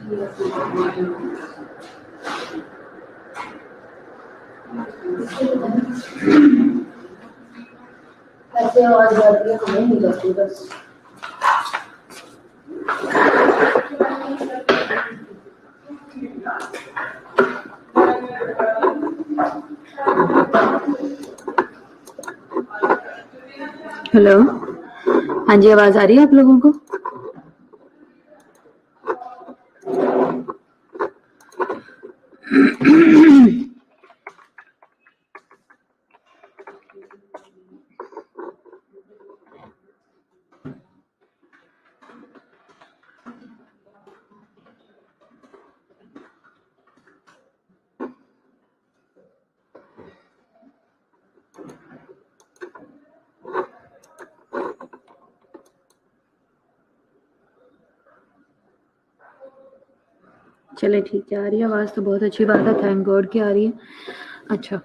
ایسے آواز جاتی ہے ہمیں نہیں جاتی بس. ہیلو, ہاں جی آواز آ رہی ہے آپ لوگوں کو؟ چلے ٹھیک ہے، آ رہی ہے آواز تو بہت اچھی بات ہے، تھینک گاڈ کی آ رہی ہے. اچھا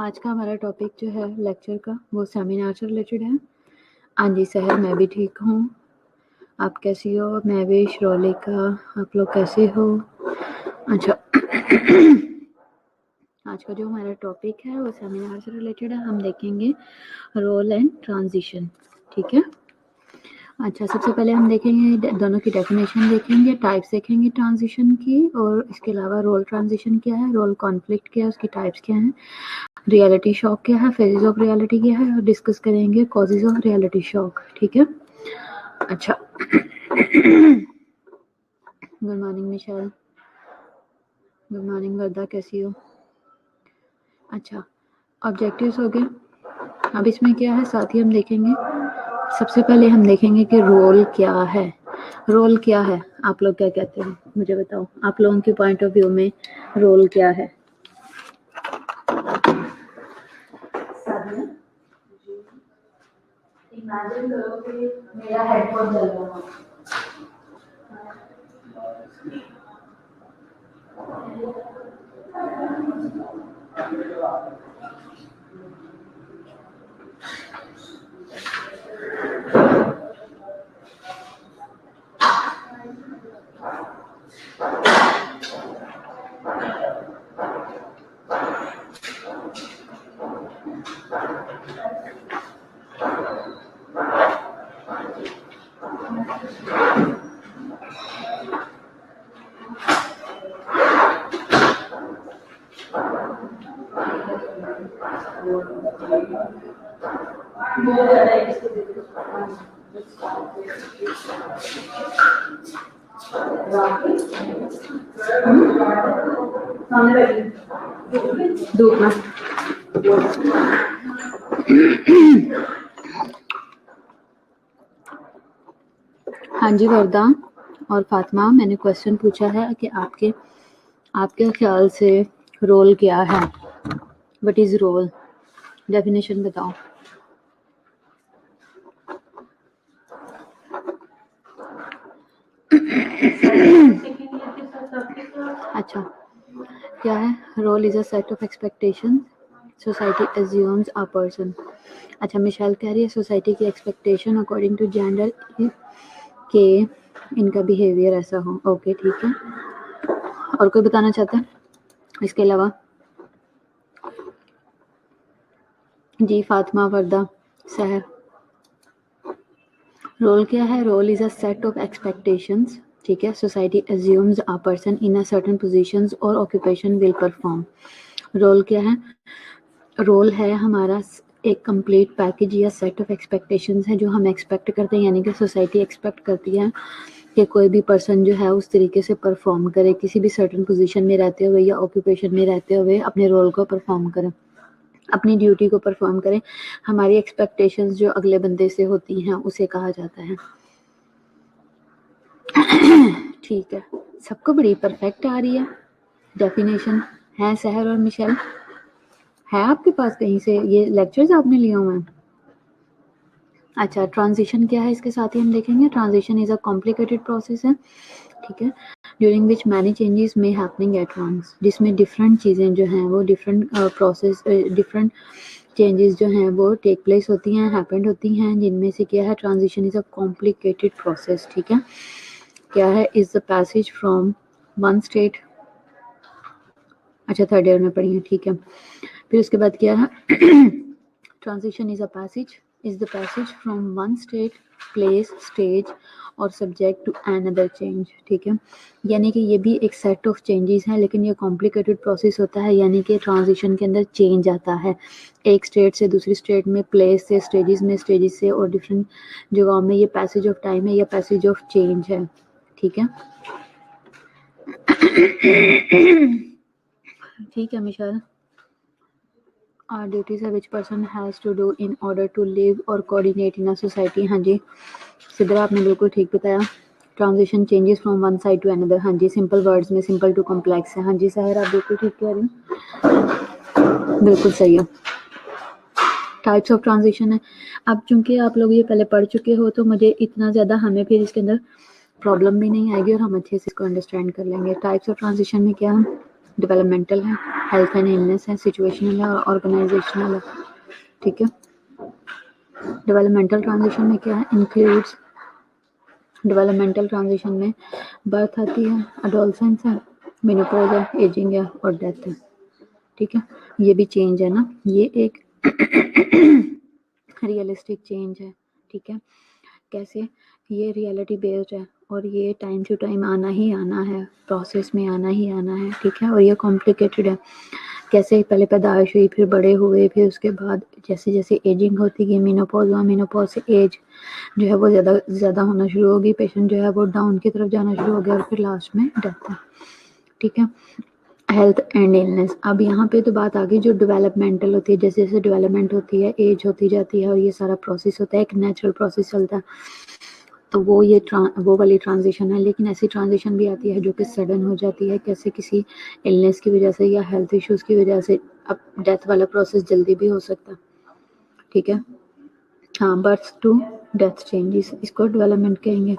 آج کا ہمارا ٹاپک جو ہے لیکچر کا وہ سیمینار سے ریلیٹڈ ہے. ہاں جی سحر، میں بھی ٹھیک ہوں، آپ کیسی ہو؟ میں بھی شرولکا، آپ لوگ کیسے ہو؟ اچھا آج کا جو ہمارا ٹاپک ہے وہ سیمینار سے ریلیٹڈ ہے. ہم دیکھیں گے رول اینڈ ٹرانزیشن. ٹھیک ہے، اچھا سب سے پہلے ہم دیکھیں گے دونوں کی ڈیفینیشن دیکھیں گے، ٹائپس دیکھیں گے ٹرانزیشن کی، اور اس کے علاوہ رول ٹرانزیشن کیا ہے، رول کانفلکٹ کیا ہے، اس کی ٹائپس کیا ہیں، ریالٹی شاک کیا ہے، فیزز آف ریالٹی کیا ہے، اور ڈسکس کریں گے کازز آف ریالٹی شاک. ٹھیک ہے، اچھا good morning Mishal, good morning Warda, کیسی ہو؟ اچھا آبجیکٹیوز ہو گئے. اب اس میں کیا ہے ساتھ ہی ہم دیکھیں گے، سب سے پہلے ہم دیکھیں گے کہ رول کیا ہے. رول کیا ہے، آپ لوگ کیا کہتے ہیں مجھے بتاؤ، آپ لوگوں کے پوائنٹ آف ویو میں رول کیا ہے؟ امیجن کرو کہ میرا ہیڈ فون چل رہا ہے. دھوپ میں ہاں جی وردہ اور فاطمہ، میں نے کوشچن پوچھا ہے کہ آپ کے خیال سے رول کیا ہے؟ What is role? ڈیفینیشن بتاؤ. اچھا کیا ہے role? Is a set of expectation society assumes a person. اچھا مشال کہہ رہی ہے سوسائٹی کی ایکسپیکٹیشن اکارڈنگ ٹو جینڈر کہ ان کا بیہیویئر ایسا ہو. اوکے ٹھیک ہے، اور کوئی بتانا چاہتا ہے اس کے علاوہ؟ جی فاطمہ، وردہ، سحر. رول کیا ہے؟ Role is a set of expectations. ٹھیک ہے، society assumes a person in a certain positions اور آکوپیشن ول پرفارم. رول کیا ہے؟ رول ہے ہمارا ایک کمپلیٹ پیکج یا سیٹ آف ایکسپیکٹیشنز ہے جو ہم ایکسپیکٹ کرتے ہیں، یعنی کہ سوسائٹی ایکسپیکٹ کرتی ہے کہ کوئی بھی پرسن جو ہے اس طریقے سے پرفارم کرے، کسی بھی سرٹن پوزیشن میں رہتے ہوئے یا آکوپیشن میں رہتے ہوئے اپنے رول کو پرفارم کرے، اپنی ڈیوٹی کو پرفارم کریں. ہماری ایکسپیکٹیشنز جو اگلے بندے سے ہوتی ہیں اسے کہا جاتا ہے. ٹھیک ہے، سب کو بڑی پرفیکٹ آ رہی ہے ڈیفینیشن. ہے سحر اور مشیل؟ ہے آپ کے پاس کہیں سے یہ لیکچرز آپ نے لیے ہوئے ہیں؟ اچھا ٹرانزیشن کیا ہے اس کے ساتھ ہی ہم دیکھیں گے. Transition is a complicated process ہے. ٹھیک ہے، ڈیورنگ وچ مینی چینجز میں ہیپننگ ایٹ ونس، جس میں ڈفرینٹ چیزیں جو ہیں وہ ڈفرینٹ پروسیس ڈفرینٹ चेंजेस जो हैं वो टेक प्लेस होती हैं, हैपेंड होती हैं, जिनमें से क्या है transition is a complicated process, ठीक है। क्या है, is the passage from one state, अच्छा थर्ड ईयर में पढ़ी है, ठीक है। फिर उसके बाद क्या है transition is the passage from one state, place, stage और सब्जेक्ट टू अनदर चेंज, ठीक है। यानी कि ये भी एक सेट ऑफ चेंजेस हैं, लेकिन ये कॉम्प्लिकेटेड प्रोसेस होता है, यानी कि ट्रांजिशन के अंदर चेंज आता है एक स्टेट से दूसरी स्टेट में, प्लेस से स्टेजेस से और डिफरेंट जगहों में। ये पैसेज ऑफ टाइम है या पैसेज ऑफ चेंज है, ठीक है। ठीक है मिशाल। Our duties है which person has to do in order to live or coordinate in a society, हाँ जी सिद्धरा आपने बिल्कुल ठीक बताया। Transition changes from one side to another, हाँ जी सिंपल वर्ड्स में सिंपल टू कॉम्प्लेक्स है, हाँ जी साहिर आप बिल्कुल ठीक कह रही हैं, बिल्कुल सही है। टाइप्स ऑफ ट्रांजिशन है। अब चूंकि आप लोग ये पहले पढ़ चुके हो तो मुझे इतना ज़्यादा हमें फिर इसके अंदर प्रॉब्लम भी नहीं आएगी और हम अच्छे से इसको अंडरस्टैंड कर लेंगे। टाइप्स ऑफ ट्रांजिशन में क्या है, डेवलपमेंटल है, हेल्थ एंड इलनेस है, सिचुएशनल है और ऑर्गेनाइजेशनल है, ठीक है। डेवलपमेंटल ट्रांजिशन में क्या है, इंक्लूड्स, डेवलपमेंटल ट्रांजिशन में बर्थ आती है, एडोलसेंस है, मेनोपॉज है, एजिंग है और डेथ है, ठीक है। ये भी चेंज है ना, ये एक रियलिस्टिक चेंज है, ठीक है। कैसे, ये रियलिटी बेस्ड है और ये टाइम टू टाइम आना ही आना है, प्रोसेस में आना ही आना है, ठीक है। और ये कॉम्प्लिकेटेड है, कैसे पहले पैदाइश हुई, फिर बड़े हुए, फिर उसके बाद जैसे जैसे एजिंग होती गई, मेनोपॉज हुआ, मेनोपॉज से एज जो है वो ज़्यादा होना शुरू होगी, पेशेंट जो है वो डाउन की तरफ जाना शुरू हो गया और फिर लास्ट में डेथ है, ठीक है। हेल्थ एंड इलनेस, अब यहाँ पे तो बात आ गई जो डेवलपमेंटल होती है, जैसे जैसे डेवलपमेंट होती है एज होती जाती है और ये सारा प्रोसेस होता है, एक नेचुरल प्रोसेस चलता है, तो वो ये वो वाली ट्रांजिशन है। लेकिन ऐसी ट्रांजिशन भी आती है जो कि सडन हो जाती है, कैसे किसी इलनेस की वजह से या हेल्थ इश्यूज़ की वजह से, अब डेथ वाला प्रोसेस जल्दी भी हो सकता है, ठीक है। हाँ, बर्थ टू डेथ चेंजेस, इसको डेवलपमेंट कहेंगे।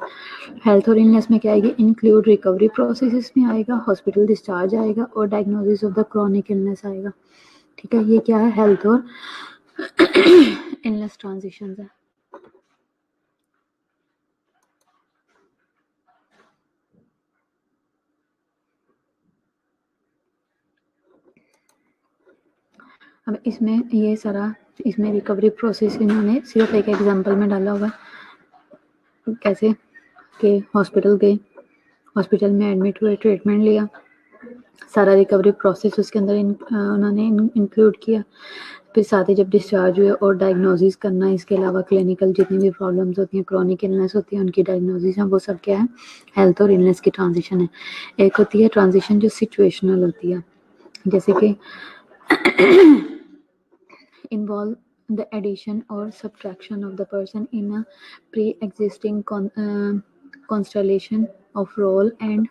हेल्थ और इलनेस में क्या आएगी, इंक्लूड रिकवरी प्रोसेस में आएगा, हॉस्पिटल डिस्चार्ज आएगा और diagnosis of the chronic illness आएगा, ठीक है। ये क्या है, हेल्थ और इलनेस ट्रांजिशन है। अब इसमें ये सारा, इसमें रिकवरी प्रोसेस इन्होंने सिर्फ एक एग्जांपल में डाला हुआ, कैसे कि हॉस्पिटल गए, हॉस्पिटल में एडमिट हुए, ट्रीटमेंट लिया, सारा रिकवरी प्रोसेस उसके अंदर उन्होंने इंक्लूड किया, फिर साथ ही जब डिस्चार्ज हुए और डायग्नोसिस करना, इसके अलावा क्लिनिकल जितनी भी प्रॉब्लम्स होती हैं, क्रॉनिक इलनेस होती है, उनकी डायग्नोसिस है, वो सब क्या है, हेल्थ और इलनेस की ट्रांजिशन है। एक होती है ट्रांजिशन जो सिचुएशनल होती है, जैसे कि involve the addition or subtraction of the person in a pre-existing constellation of role and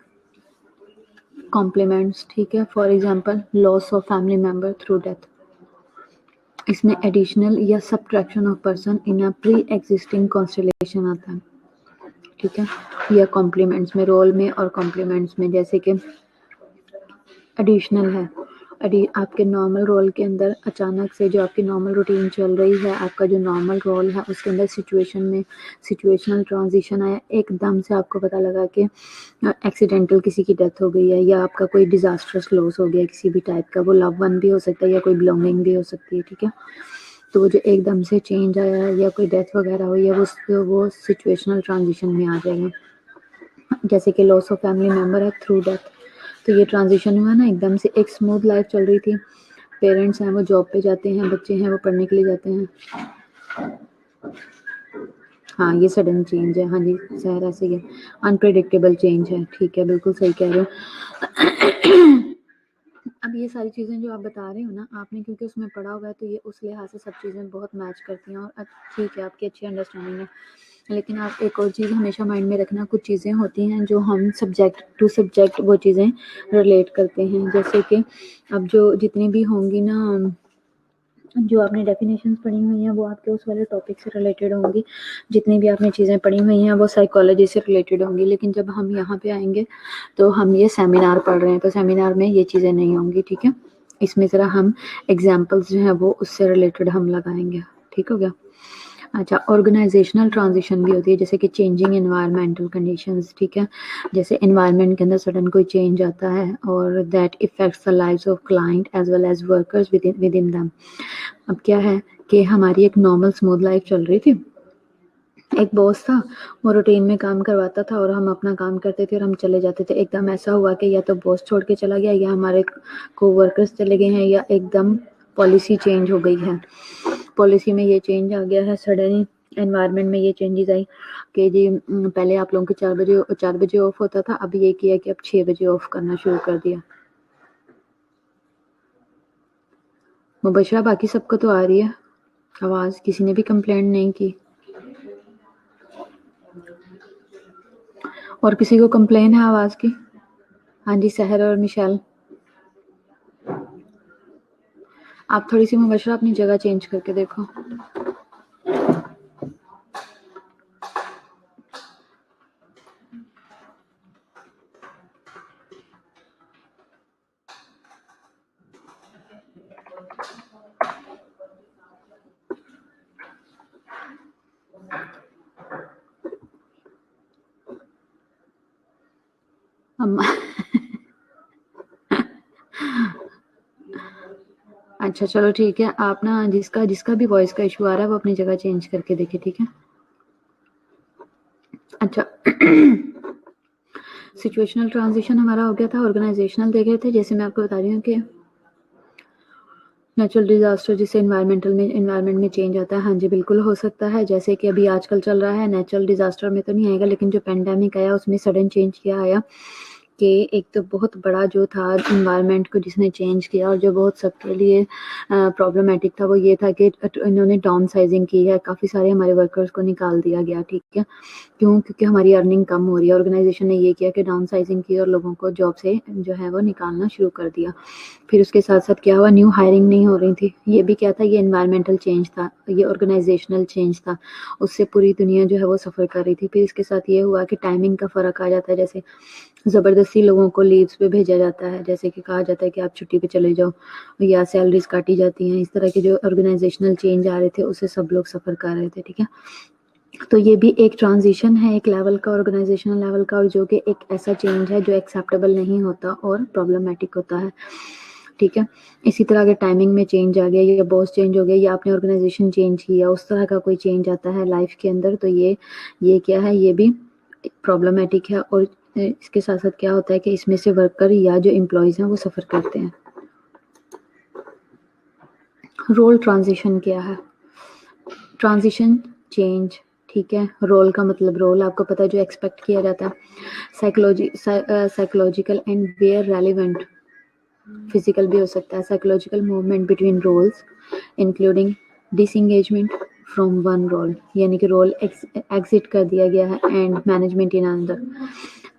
complements, ठीक है। For example loss of family member through death, इसमें एडिशनल या subtraction of person in a pre existing constellation आता है, ठीक है। या compliments में, रोल में और कॉम्प्लीमेंट्स में, जैसे कि एडिशनल है, आपके नॉर्मल रोल के अंदर अचानक से जो आपकी नॉर्मल रूटीन चल रही है, आपका जो नॉर्मल रोल है उसके अंदर सिचुएशन में सिचुएशनल ट्रांजिशन आया, एकदम से आपको पता लगा कि एक्सीडेंटल किसी की डेथ हो गई है या आपका कोई डिजास्टरस लॉस हो गया किसी भी टाइप का, वो लव वन भी हो सकता है या कोई बिलोंगिंग भी हो सकती है, ठीक है। तो वो जो एकदम से चेंज आया है या कोई डेथ वगैरह हुई है वो सिचुएशनल ट्रांजिशन में आ जाएगा। जैसे कि लॉस ऑफ फैमिली मेम्बर है थ्रू डेथ, तो ये ट्रांजिशन हुआ ना, एकदम से एक स्मूथ लाइफ चल रही थी, पेरेंट्स हैं वो जॉब पे जाते हैं, बच्चे हैं वो पढ़ने के लिए जाते हैं, हाँ ये सडन चेंज है, हाँ जी सहरा से ये अनप्रेडिक्टेबल चेंज है, ठीक है बिल्कुल सही कह रहे हो। अब ये सारी चीज़ें जो आप बता रहे हो ना, आपने क्योंकि उसमें पढ़ा हुआ है तो ये उस लिहाज से सब चीज़ें बहुत मैच करती हैं और ठीक है आपकी अच्छी अंडरस्टैंडिंग है। लेकिन आप एक और चीज़ हमेशा माइंड में रखना, कुछ चीज़ें होती हैं जो हम सब्जेक्ट टू सब्जेक्ट वो चीज़ें रिलेट करते हैं, जैसे कि अब जो जितनी भी होंगी ना, जो आपने डेफिनेशंस पढ़ी हुई हैं वो आपके उस वाले टॉपिक से रिलेटेड होंगी, जितनी भी आपने चीज़ें पढ़ी हुई हैं वो साइकोलॉजी से रिलेटेड होंगी। लेकिन जब हम यहाँ पे आएंगे तो हम ये सेमिनार पढ़ रहे हैं तो सेमिनार में ये चीज़ें नहीं होंगी, ठीक है। اس میں ذرا ہم ایگزامپلس جو ہیں وہ اس سے ریلیٹڈ ہم لگائیں گے. ٹھیک ہو گیا. اچھا آرگنائزیشنل ٹرانزیشن بھی ہوتی ہے جیسے کہ چینجنگ انوائرمنٹل کنڈیشنز. ٹھیک ہے, جیسے انوائرمنٹ کے اندر سڈن کوئی چینج آتا ہے اور that affects the lives of client as well as workers within them. اب کیا ہے کہ ہماری ایک نارمل اسموتھ لائف چل رہی تھی, ایک باس تھا, وہ روٹین میں کام کرواتا تھا اور ہم اپنا کام کرتے تھے اور ہم چلے جاتے تھے. ایک دم ایسا ہوا کہ یا تو باس چھوڑ کے چلا گیا یا ہمارے کو ورکرز چلے گئے ہیں یا ایک دم پالیسی چینج ہو گئی ہے. پالیسی میں یہ چینج آ گیا ہے سڈن, انوائرمنٹ میں یہ چینجز آئی کہ جی پہلے آپ لوگوں کے 4 بجے آف ہوتا تھا, اب یہ کیا کہ اب 6 بجے آف کرنا شروع کر دیا. مبشرہ باقی سب کو تو آ رہی ہے آواز, کسی نے بھی کمپلینٹ نہیں کی, اور کسی کو کمپلین ہے آواز کی؟ ہاں جی سحر اور مشیل, آپ تھوڑی سی مبشرہ اپنی جگہ چینج کر کے دیکھو. اچھا چلو ٹھیک ہے, آپ نا جس کا بھی وائس کا ایشو آ رہا ہے وہ اپنی جگہ چینج کر کے دیکھیں. ٹھیک ہے. اچھا سچویشنل ٹرانزیشن ہمارا ہو گیا تھا. آرگنائزیشنل دیکھ رہے تھے, جیسے میں آپ کو بتا رہی ہوں کہ نیچرل ڈیزاسٹر جس سے انوائرمنٹ میں چینج آتا ہے. ہاں جی بالکل ہو سکتا ہے, جیسے کہ ابھی آج کل چل رہا ہے, نیچرل ڈیزاسٹر میں تو نہیں آئے گا لیکن جو پینڈیمک آیا اس میں سڈن چینج کیا آیا کہ ایک تو بہت بڑا جو تھا انوائرمنٹ کو جس نے چینج کیا اور جو بہت سب کے لیے پرابلمٹک تھا وہ یہ تھا کہ انہوں نے ڈاؤن سائزنگ کی ہے, کافی سارے ہمارے ورکرز کو نکال دیا گیا. ٹھیک ہے, کیوں؟ کیونکہ ہماری ارننگ کم ہو رہی ہے. آرگنائزیشن نے یہ کیا کہ ڈاؤن سائزنگ کی اور لوگوں کو جاب سے جو ہے وہ نکالنا شروع کر دیا. پھر اس کے ساتھ ساتھ کیا ہوا, نیو ہائرنگ نہیں ہو رہی تھی. یہ بھی کیا تھا, یہ انوائرمنٹل چینج تھا, یہ آرگنائزیشنل چینج تھا, اس سے پوری دنیا جو ہے وہ سفر کر رہی تھی. پھر اس کے ساتھ یہ ہوا کہ ٹائمنگ کا فرق آ جاتا ہے, جیسے زبردستی لوگوں کو لیوز پہ بھیجا جاتا ہے, جیسے کہ کہا جاتا ہے کہ آپ چھٹی پہ چلے جاؤ یا سیلریز کاٹی جاتی ہیں. اس طرح کے جو آرگنائزیشنل چینج آ رہے تھے اس سے سب لوگ سفر کر رہے تھے. ٹھیک ہے, تو یہ بھی ایک ٹرانزیشن ہے ایک لیول کا, آرگنائزیشنل لیول کا, اور جو کہ ایک ایسا چینج ہے جو ایکسیپٹیبل نہیں ہوتا اور پرابلمٹک ہوتا ہے. ٹھیک ہے, اسی طرح اگر ٹائمنگ میں چینج آ گیا یا باس چینج ہو گیا یا آپ نے آرگنائزیشن چینج کیا, اس طرح کا کوئی چینج آتا ہے لائف کے اندر, تو یہ کیا ہے, یہ بھی پرابلمٹک ہے. اور اس کے ساتھ ساتھ کیا ہوتا ہے کہ اس میں سے ورکر یا جو امپلائیز ہیں وہ سفر کرتے ہیں. رول ٹرانزیشن کیا ہے؟ Transition change. ٹھیک ہے, رول کا مطلب رول آپ کو پتا ہے جو ایکسپیکٹ کیا جاتا ہے. Psychological and where relevant, physical بھی ہو سکتا ہے. Psychological movement between roles including disengagement from one role, یعنی کہ رول ایگزٹ کر دیا گیا ہے, اینڈ مینجمنٹ ان اندر.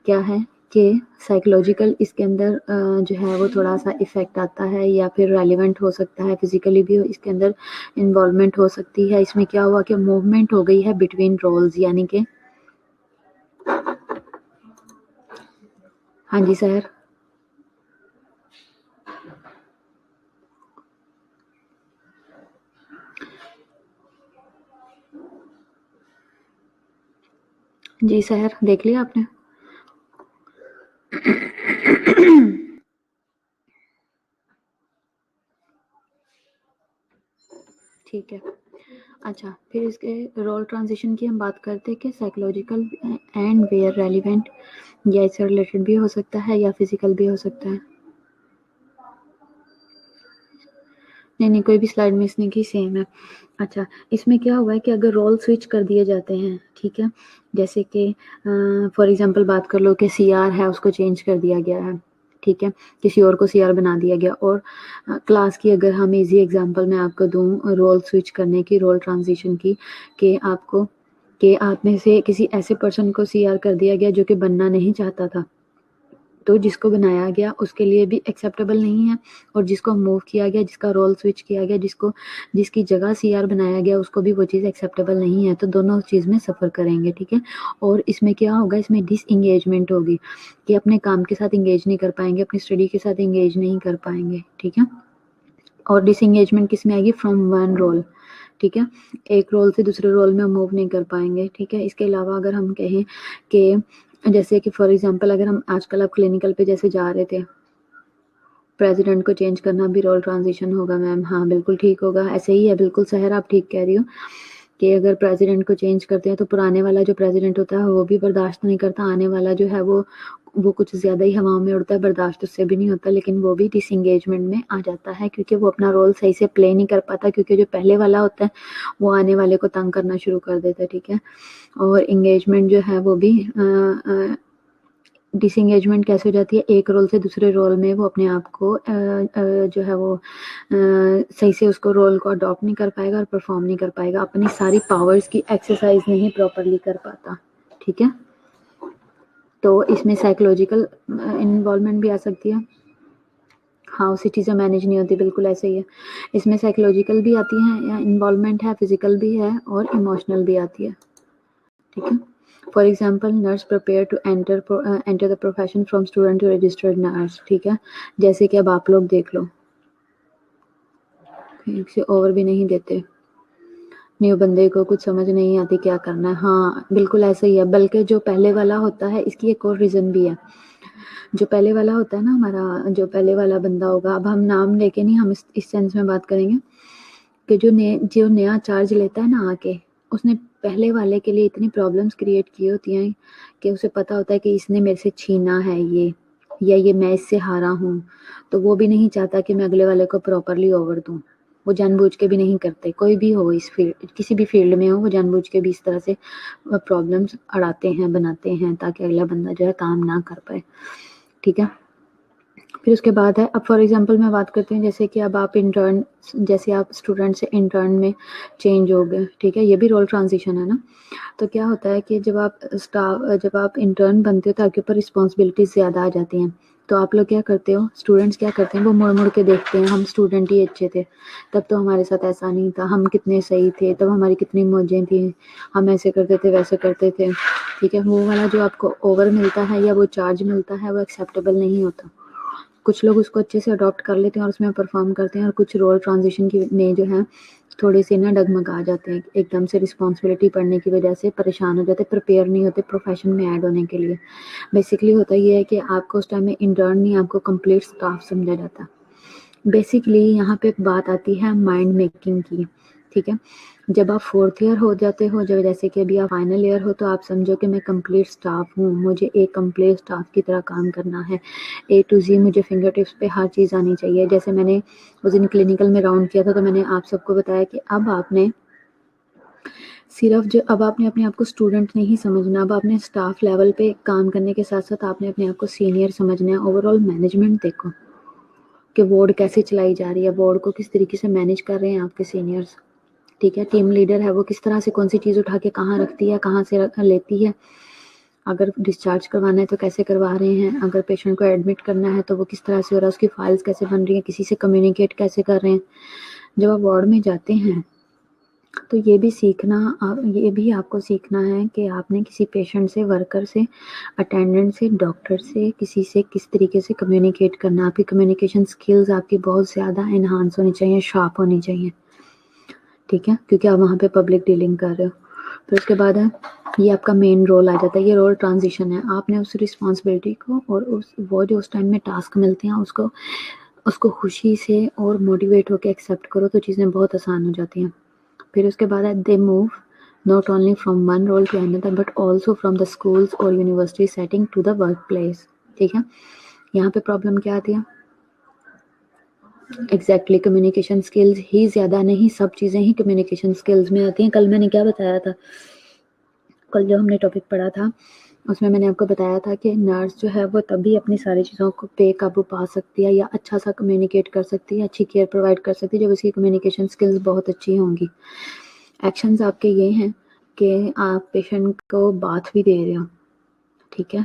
کیا ہے کہ سائیکولوجیکل اس کے اندر جو ہے وہ تھوڑا سا افیکٹ آتا ہے, یا پھر ریلیونٹ ہو سکتا ہے, فزیکلی بھی اس کے اندر انوالومنٹ ہو سکتی ہے. اس میں کیا ہوا کہ موومنٹ ہو گئی ہے بٹوین رولز, یعنی کہ ہاں جی سر جی سحر دیکھ لیا آپ نے؟ ٹھیک ہے, اچھا پھر اس کے رول ٹرانزیشن کی ہم بات کرتے ہیں کہ سائیکولوجیکل اینڈ ویئر ریلیونٹ, یا اس سے ریلیٹڈ بھی ہو سکتا ہے یا فزیکل بھی ہو سکتا ہے. نہیں کوئی بھی سلائڈ مس نہیں کی, سیم ہے. اچھا اس میں کیا ہوا ہے کہ اگر رول سوئچ کر دیے جاتے ہیں, ٹھیک ہے, جیسے کہ فار ایگزامپل بات کر لو کہ سی آر ہے اس کو چینج کر دیا گیا ہے, ٹھیک ہے, کسی اور کو سی آر بنا دیا گیا. اور کلاس کی اگر ہم ایزی ایگزامپل میں آپ کو دوں رول سوئچ کرنے کی, رول ٹرانزیشن کی, کہ آپ میں سے کسی ایسے پرسن کو سی آر کر دیا گیا جو کہ بننا نہیں چاہتا تھا, تو جس کو بنایا گیا اس کے لیے بھی ایکسیپٹیبل نہیں ہے, اور جس کو موو کیا گیا, جس کا رول سوئچ کیا گیا, جس کی جگہ سی آر بنایا گیا, اس کو بھی وہ چیز ایکسیپٹیبل نہیں ہے, تو دونوں چیز میں سفر کریں گے. ٹھیک ہے, اور اس میں کیا ہوگا, اس میں ڈس انگیجمنٹ ہوگی, کہ اپنے کام کے ساتھ انگیج نہیں کر پائیں گے, اپنی اسٹڈی کے ساتھ انگیج نہیں کر پائیں گے. ٹھیک ہے, اور ڈس انگیجمنٹ کس میں آئے گی؟ فرام ون رول، ٹھیک ہے، ایک رول سے دوسرے رول میں موو نہیں کر پائیں گے، ٹھیک ہے۔ اس کے علاوہ اگر ہم کہیں کہ جیسے کہ فار ایگزامپل اگر ہم آج کل آپ کلینکل پہ جیسے جا رہے تھے، پریزیڈنٹ کو چینج کرنا بھی رول ٹرانزیشن ہوگا میم، ہاں بالکل ٹھیک ہوگا، ایسے ہی ہے، بالکل سحر آپ ٹھیک کہہ رہی ہو کہ اگر پریزیڈنٹ کو چینج کرتے ہیں تو پرانے والا جو پریزیڈنٹ ہوتا ہے وہ بھی برداشت نہیں کرتا، آنے والا جو ہے وہ کچھ زیادہ ہی ہواؤں میں اڑتا ہے، برداشت اس سے بھی نہیں ہوتا، لیکن وہ بھی ڈس انگیجمنٹ میں آ جاتا ہے کیونکہ وہ اپنا رول صحیح سے پلے نہیں کر پاتا، کیونکہ جو پہلے والا ہوتا ہے وہ آنے والے کو تنگ کرنا شروع کر دیتا ہے، ٹھیک ہے۔ اور انگیجمنٹ جو ہے وہ بھی ڈس انگیجمنٹ کیسے ہو جاتی ہے؟ ایک رول سے دوسرے رول میں وہ اپنے آپ کو جو ہے وہ صحیح سے اس کو رول کو اڈاپٹ نہیں کر پائے گا اور پرفارم نہیں کر پائے گا، اپنی ساری پاورز کی ایکسرسائز نہیں پراپرلی کر پاتا، ٹھیک ہے۔ تو اس میں سائیکولوجیکل انوالومنٹ بھی آ سکتی ہے، ہاں اسی چیزیں مینیج نہیں ہوتی، بالکل ایسے ہی ہے، اس میں سائیکولوجیکل بھی آتی ہیں انوالومنٹ ہے، فزیکل بھی ہے اور ایموشنل بھی آتی ہے، ٹھیک ہے۔ For example nurse prepare to enter the profession from student to registered nurse, ٹھیک ہے، جیسے کہ اب آپ لوگ دیکھ لو، ایک سے اوور بھی نہیں دیتے، نیو بندے کو کچھ سمجھ نہیں آتی کیا کرنا ہے، ہاں بالکل ایسا ہی ہے، بلکہ جو پہلے والا ہوتا ہے اس کی ایک اور ریزن بھی ہے، جو پہلے والا ہوتا ہے نا ہمارا، جو پہلے والا بندہ ہوگا، اب ہم نام لے کے نہیں، ہم اس سینس میں بات کریں گے کہ جو نیا چارج لیتا ہے نا آ کے، اس نے پہلے والے کے لیے اتنی پرابلمس کریٹ کی ہوتی ہیں کہ اسے پتا ہوتا ہے کہ اس نے میرے سے چھینا ہے یہ میں اس سے ہارا ہوں، تو وہ بھی نہیں چاہتا کہ میں اگلے والے کو پراپرلی اوور دوں، وہ جان بوجھ کے بھی نہیں کرتے، کوئی بھی ہو اس فیلڈ، کسی بھی فیلڈ میں ہو، وہ جان بوجھ کے بھی اس طرح سے پرابلمس اڑاتے ہیں، بناتے ہیں تاکہ اگلا بندہ جو ہے کام نہ کر پائے، ٹھیک ہے۔ پھر اس کے بعد ہے، اب فار ایگزامپل میں بات کرتی ہوں جیسے کہ اب آپ انٹرن، جیسے آپ اسٹوڈنٹ سے انٹرن میں چینج ہو گئے، ٹھیک ہے، یہ بھی رول ٹرانزیشن ہے نا، تو کیا ہوتا ہے کہ جب آپ انٹرن بنتے ہو تو آپ کے اوپر رسپانسبلٹیز زیادہ آ جاتی ہیں، تو آپ لوگ کیا کرتے ہو، اسٹوڈنٹس کیا کرتے ہیں، وہ مڑ مڑ کے دیکھتے ہیں، ہم اسٹوڈنٹ ہی اچھے تھے، تب تو ہمارے ساتھ ایسا نہیں تھا، ہم کتنے صحیح تھے، تب ہماری کتنی موجیں تھیں، ہم ایسے کرتے تھے ویسے کرتے تھے، ٹھیک ہے، وہ والا جو آپ کو اوور ملتا ہے یا وہ چارج ملتا ہے وہ ایکسیپٹیبل نہیں ہوتا، کچھ لوگ اس کو اچھے سے اڈاپٹ کر لیتے ہیں اور اس میں پرفارم کرتے ہیں، اور کچھ رول ٹرانزیشن میں جو ہے تھوڑے سے نا ڈگمگا جاتے ہیں، ایک دم سے رسپانسبلٹی پڑنے کی وجہ سے پریشان ہو جاتے، پریپیئر نہیں ہوتے پروفیشن میں ایڈ ہونے کے لیے۔ بیسکلی ہوتا یہ ہے کہ آپ کو اس ٹائم میں انٹرن نہیں، آپ کو کمپلیٹ اسٹاف سمجھا جاتا ہے۔ بیسکلی یہاں پہ ایک بات آتی ہے مائنڈ میکنگ کی، ٹھیک ہے، جب آپ 4th ایئر ہو جاتے ہو، جب جیسے کہ ابھی آپ فائنل ایئر ہو، تو آپ سمجھو کہ میں کمپلیٹ اسٹاف ہوں، مجھے ایک کمپلیٹ اسٹاف کی طرح کام کرنا ہے، A to Z مجھے فنگر ٹپس پہ ہر چیز آنی چاہیے۔ جیسے میں نے اس دن کلینکل میں راؤنڈ کیا تھا تو میں نے آپ سب کو بتایا کہ اب آپ نے اب آپ نے اپنے آپ کو اسٹوڈنٹ نہیں سمجھنا، اب آپ نے اسٹاف لیول پہ کام کرنے کے ساتھ ساتھ آپ نے اپنے آپ کو سینئر سمجھنا ہے۔ اوور آل مینجمنٹ دیکھو کہ وارڈ کیسے چلائی جا رہی ہے، وارڈ کو کس طریقے سے مینیج کر رہے ہیں آپ کے سینئرز، ٹھیک ہے، ٹیم لیڈر ہے وہ کس طرح سے کون سی چیز اٹھا کے کہاں رکھتی ہے، کہاں سے لیتی ہے، اگر ڈسچارج کروانا ہے تو کیسے کروا رہے ہیں، اگر پیشنٹ کو ایڈمٹ کرنا ہے تو وہ کس طرح سے ہو رہا ہے، اس کی فائلز کیسے بن رہی ہیں، کسی سے کمیونیکیٹ کیسے کر رہے ہیں۔ جب آپ وارڈ میں جاتے ہیں تو یہ بھی آپ کو سیکھنا ہے کہ آپ نے کسی پیشنٹ سے، ورکر سے، اٹینڈنٹ سے، ڈاکٹر سے، کسی سے کس طریقے سے کمیونیکیٹ کرنا، آپ کی کمیونیکیشن سکلز آپ کی بہت زیادہ انہانس ہونی چاہیے، شارپ ہونی چاہیے، ٹھیک ہے، کیونکہ آپ وہاں پہ پبلک ڈیلنگ کر رہے ہو۔ پھر اس کے بعد ہے یہ آپ کا مین رول آ جاتا ہے، یہ رول ٹرانزیشن ہے، آپ نے اس رسپانسبلٹی کو اور وہ جو اس ٹائم میں ٹاسک ملتے ہیں اس کو خوشی سے اور موٹیویٹ ہو کے ایکسیپٹ کرو تو چیزیں بہت آسان ہو جاتی ہیں۔ پھر اس کے بعد ہے they move not only from one role to another but also from the schools or university setting to the workplace، ٹھیک ہے، یہاں پہ پرابلم کیا آتی ہے، ایگزیکٹلی کمیونیکیشن سکلز ہی زیادہ نہیں، سب چیزیں ہی کمیونیکیشن سکلز میں آتی ہیں۔ کل میں نے کیا بتایا تھا، کل جو ہم نے ٹاپک پڑھا تھا اس میں نے آپ کو بتایا تھا کہ نرس جو ہے وہ تبھی اپنی ساری چیزوں کو پہ قابو پا سکتی ہے یا اچھا سا کمیونیکیٹ کر سکتی ہے، اچھی کیئر پرووائڈ کر سکتی ہے جب اس کی کمیونیکیشن سکلز بہت اچھی ہوں گی۔ ایکشنز آپ کے یہ ہیں کہ آپ پیشنٹ کو باتھ بھی دے رہے ہو، ٹھیک ہے،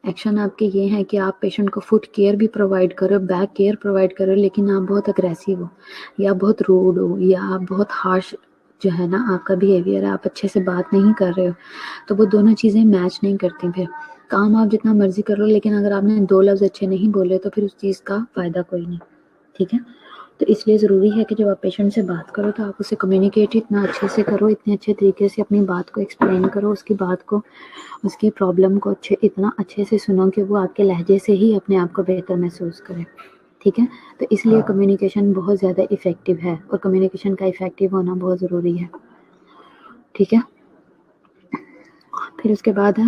ایکشن آپ کے یہ ہیں کہ آپ پیشنٹ کو فوڈ کیئر بھی پرووائڈ کرو، بیک کیئر پرووائڈ کرو، لیکن آپ بہت اگریسو ہو یا بہت روڈ ہو یا آپ بہت ہارش جو ہے نا آپ کا بیہیویئر ہے، آپ اچھے سے بات نہیں کر رہے ہو، تو وہ دونوں چیزیں میچ نہیں کرتی۔ پھر کام آپ جتنا مرضی کر لو لیکن اگر آپ نے 2 لفظ اچھے نہیں بولے تو پھر اس چیز کا فائدہ کوئی نہیں، ٹھیک ہے۔ تو اس لیے ضروری ہے کہ جب آپ پیشنٹ سے بات کرو تو آپ اسے کمیونیکیٹ اتنا اچھے سے کرو، اتنے اچھے طریقے سے اپنی بات کو ایکسپلین کرو، اس کی بات کو، اس کی پرابلم کو اتنا اچھے سے سنو کہ وہ آپ کے لہجے سے ہی اپنے آپ کو بہتر محسوس کرے، ٹھیک ہے؟ تو اس لیے کمیونیکیشن بہت زیادہ افیکٹو ہے، اور کمیونیکیشن کا افیکٹو ہونا بہت ضروری ہے، ٹھیک ہے؟ پھر اس کے بعد ہے،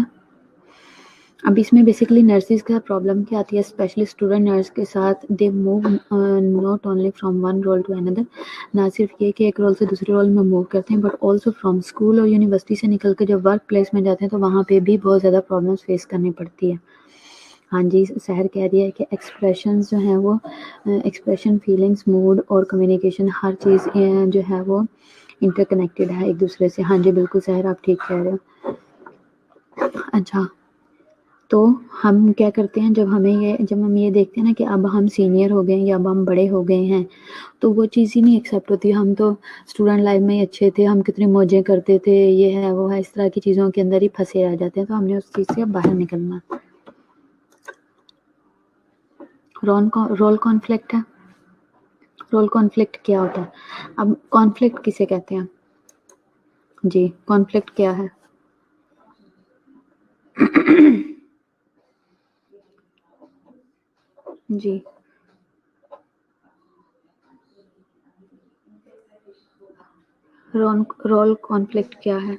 اب اس میں بیسیکلی نرسز کا پرابلم کیا آتی ہے، اسپیشلی اسٹوڈنٹ نرس کے ساتھ، they move not only from one role to another, نہ صرف یہ کہ ایک رول سے دوسرے رول میں موو کرتے ہیں، بٹ آلسو فرام اسکول اور یونیورسٹی سے نکل کے جب ورک پلیس میں جاتے ہیں تو وہاں پہ بھی بہت زیادہ پرابلمس فیس کرنی پڑتی ہے۔ ہاں جی، سحر کہہ رہی ہے کہ ایکسپریشنز جو ہیں وہ ایکسپریشن، فیلنگس، موڈ اور کمیونیکیشن ہر چیز جو ہے وہ انٹر کنیکٹڈ ہے ایک دوسرے سے۔ ہاں جی بالکل سحر، آپ ٹھیک کہہ رہے ہو۔ اچھا، تو ہم کیا کرتے ہیں جب ہم یہ دیکھتے ہیں نا کہ اب ہم سینئر ہو گئے ہیں یا اب ہم بڑے ہو گئے ہیں، تو وہ چیز ہی نہیں ایکسیپٹ ہوتی۔ ہم تو اسٹوڈنٹ لائف میں ہی اچھے تھے، ہم کتنی موجیں کرتے تھے، یہ ہے وہ ہے، اس طرح کی چیزوں کے اندر ہی پھنسے رہ جاتے ہیں، تو ہم نے اس چیز سے اب باہر نکلنا۔ رول کانفلکٹ ہے۔ رول کانفلکٹ کیا ہوتا ہے؟ اب کانفلکٹ کسے کہتے ہیں؟ جی، کانفلکٹ کیا ہے؟ جی رول کانفلکٹ کیا ہے؟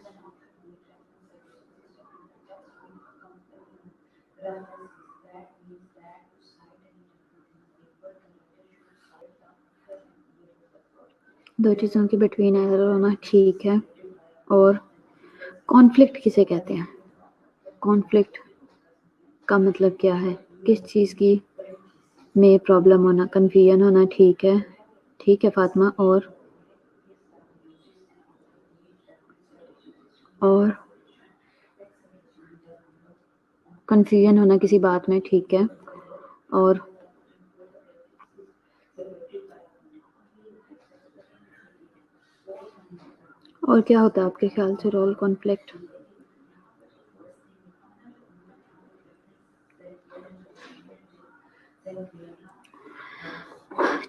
دو چیزوں کے بٹوین ایرر ہونا، ٹھیک ہے۔ اور کانفلکٹ کسے کہتے ہیں؟ کانفلکٹ کا مطلب کیا ہے؟ کس چیز کی میں پرابلم ہونا، کنفیوژن ہونا، ٹھیک ہے، ٹھیک ہے فاطمہ۔ اور کنفیوژن ہونا کسی بات میں، ٹھیک ہے۔ اور کیا ہوتا ہے آپ کے خیال سے رول کانفلکٹ؟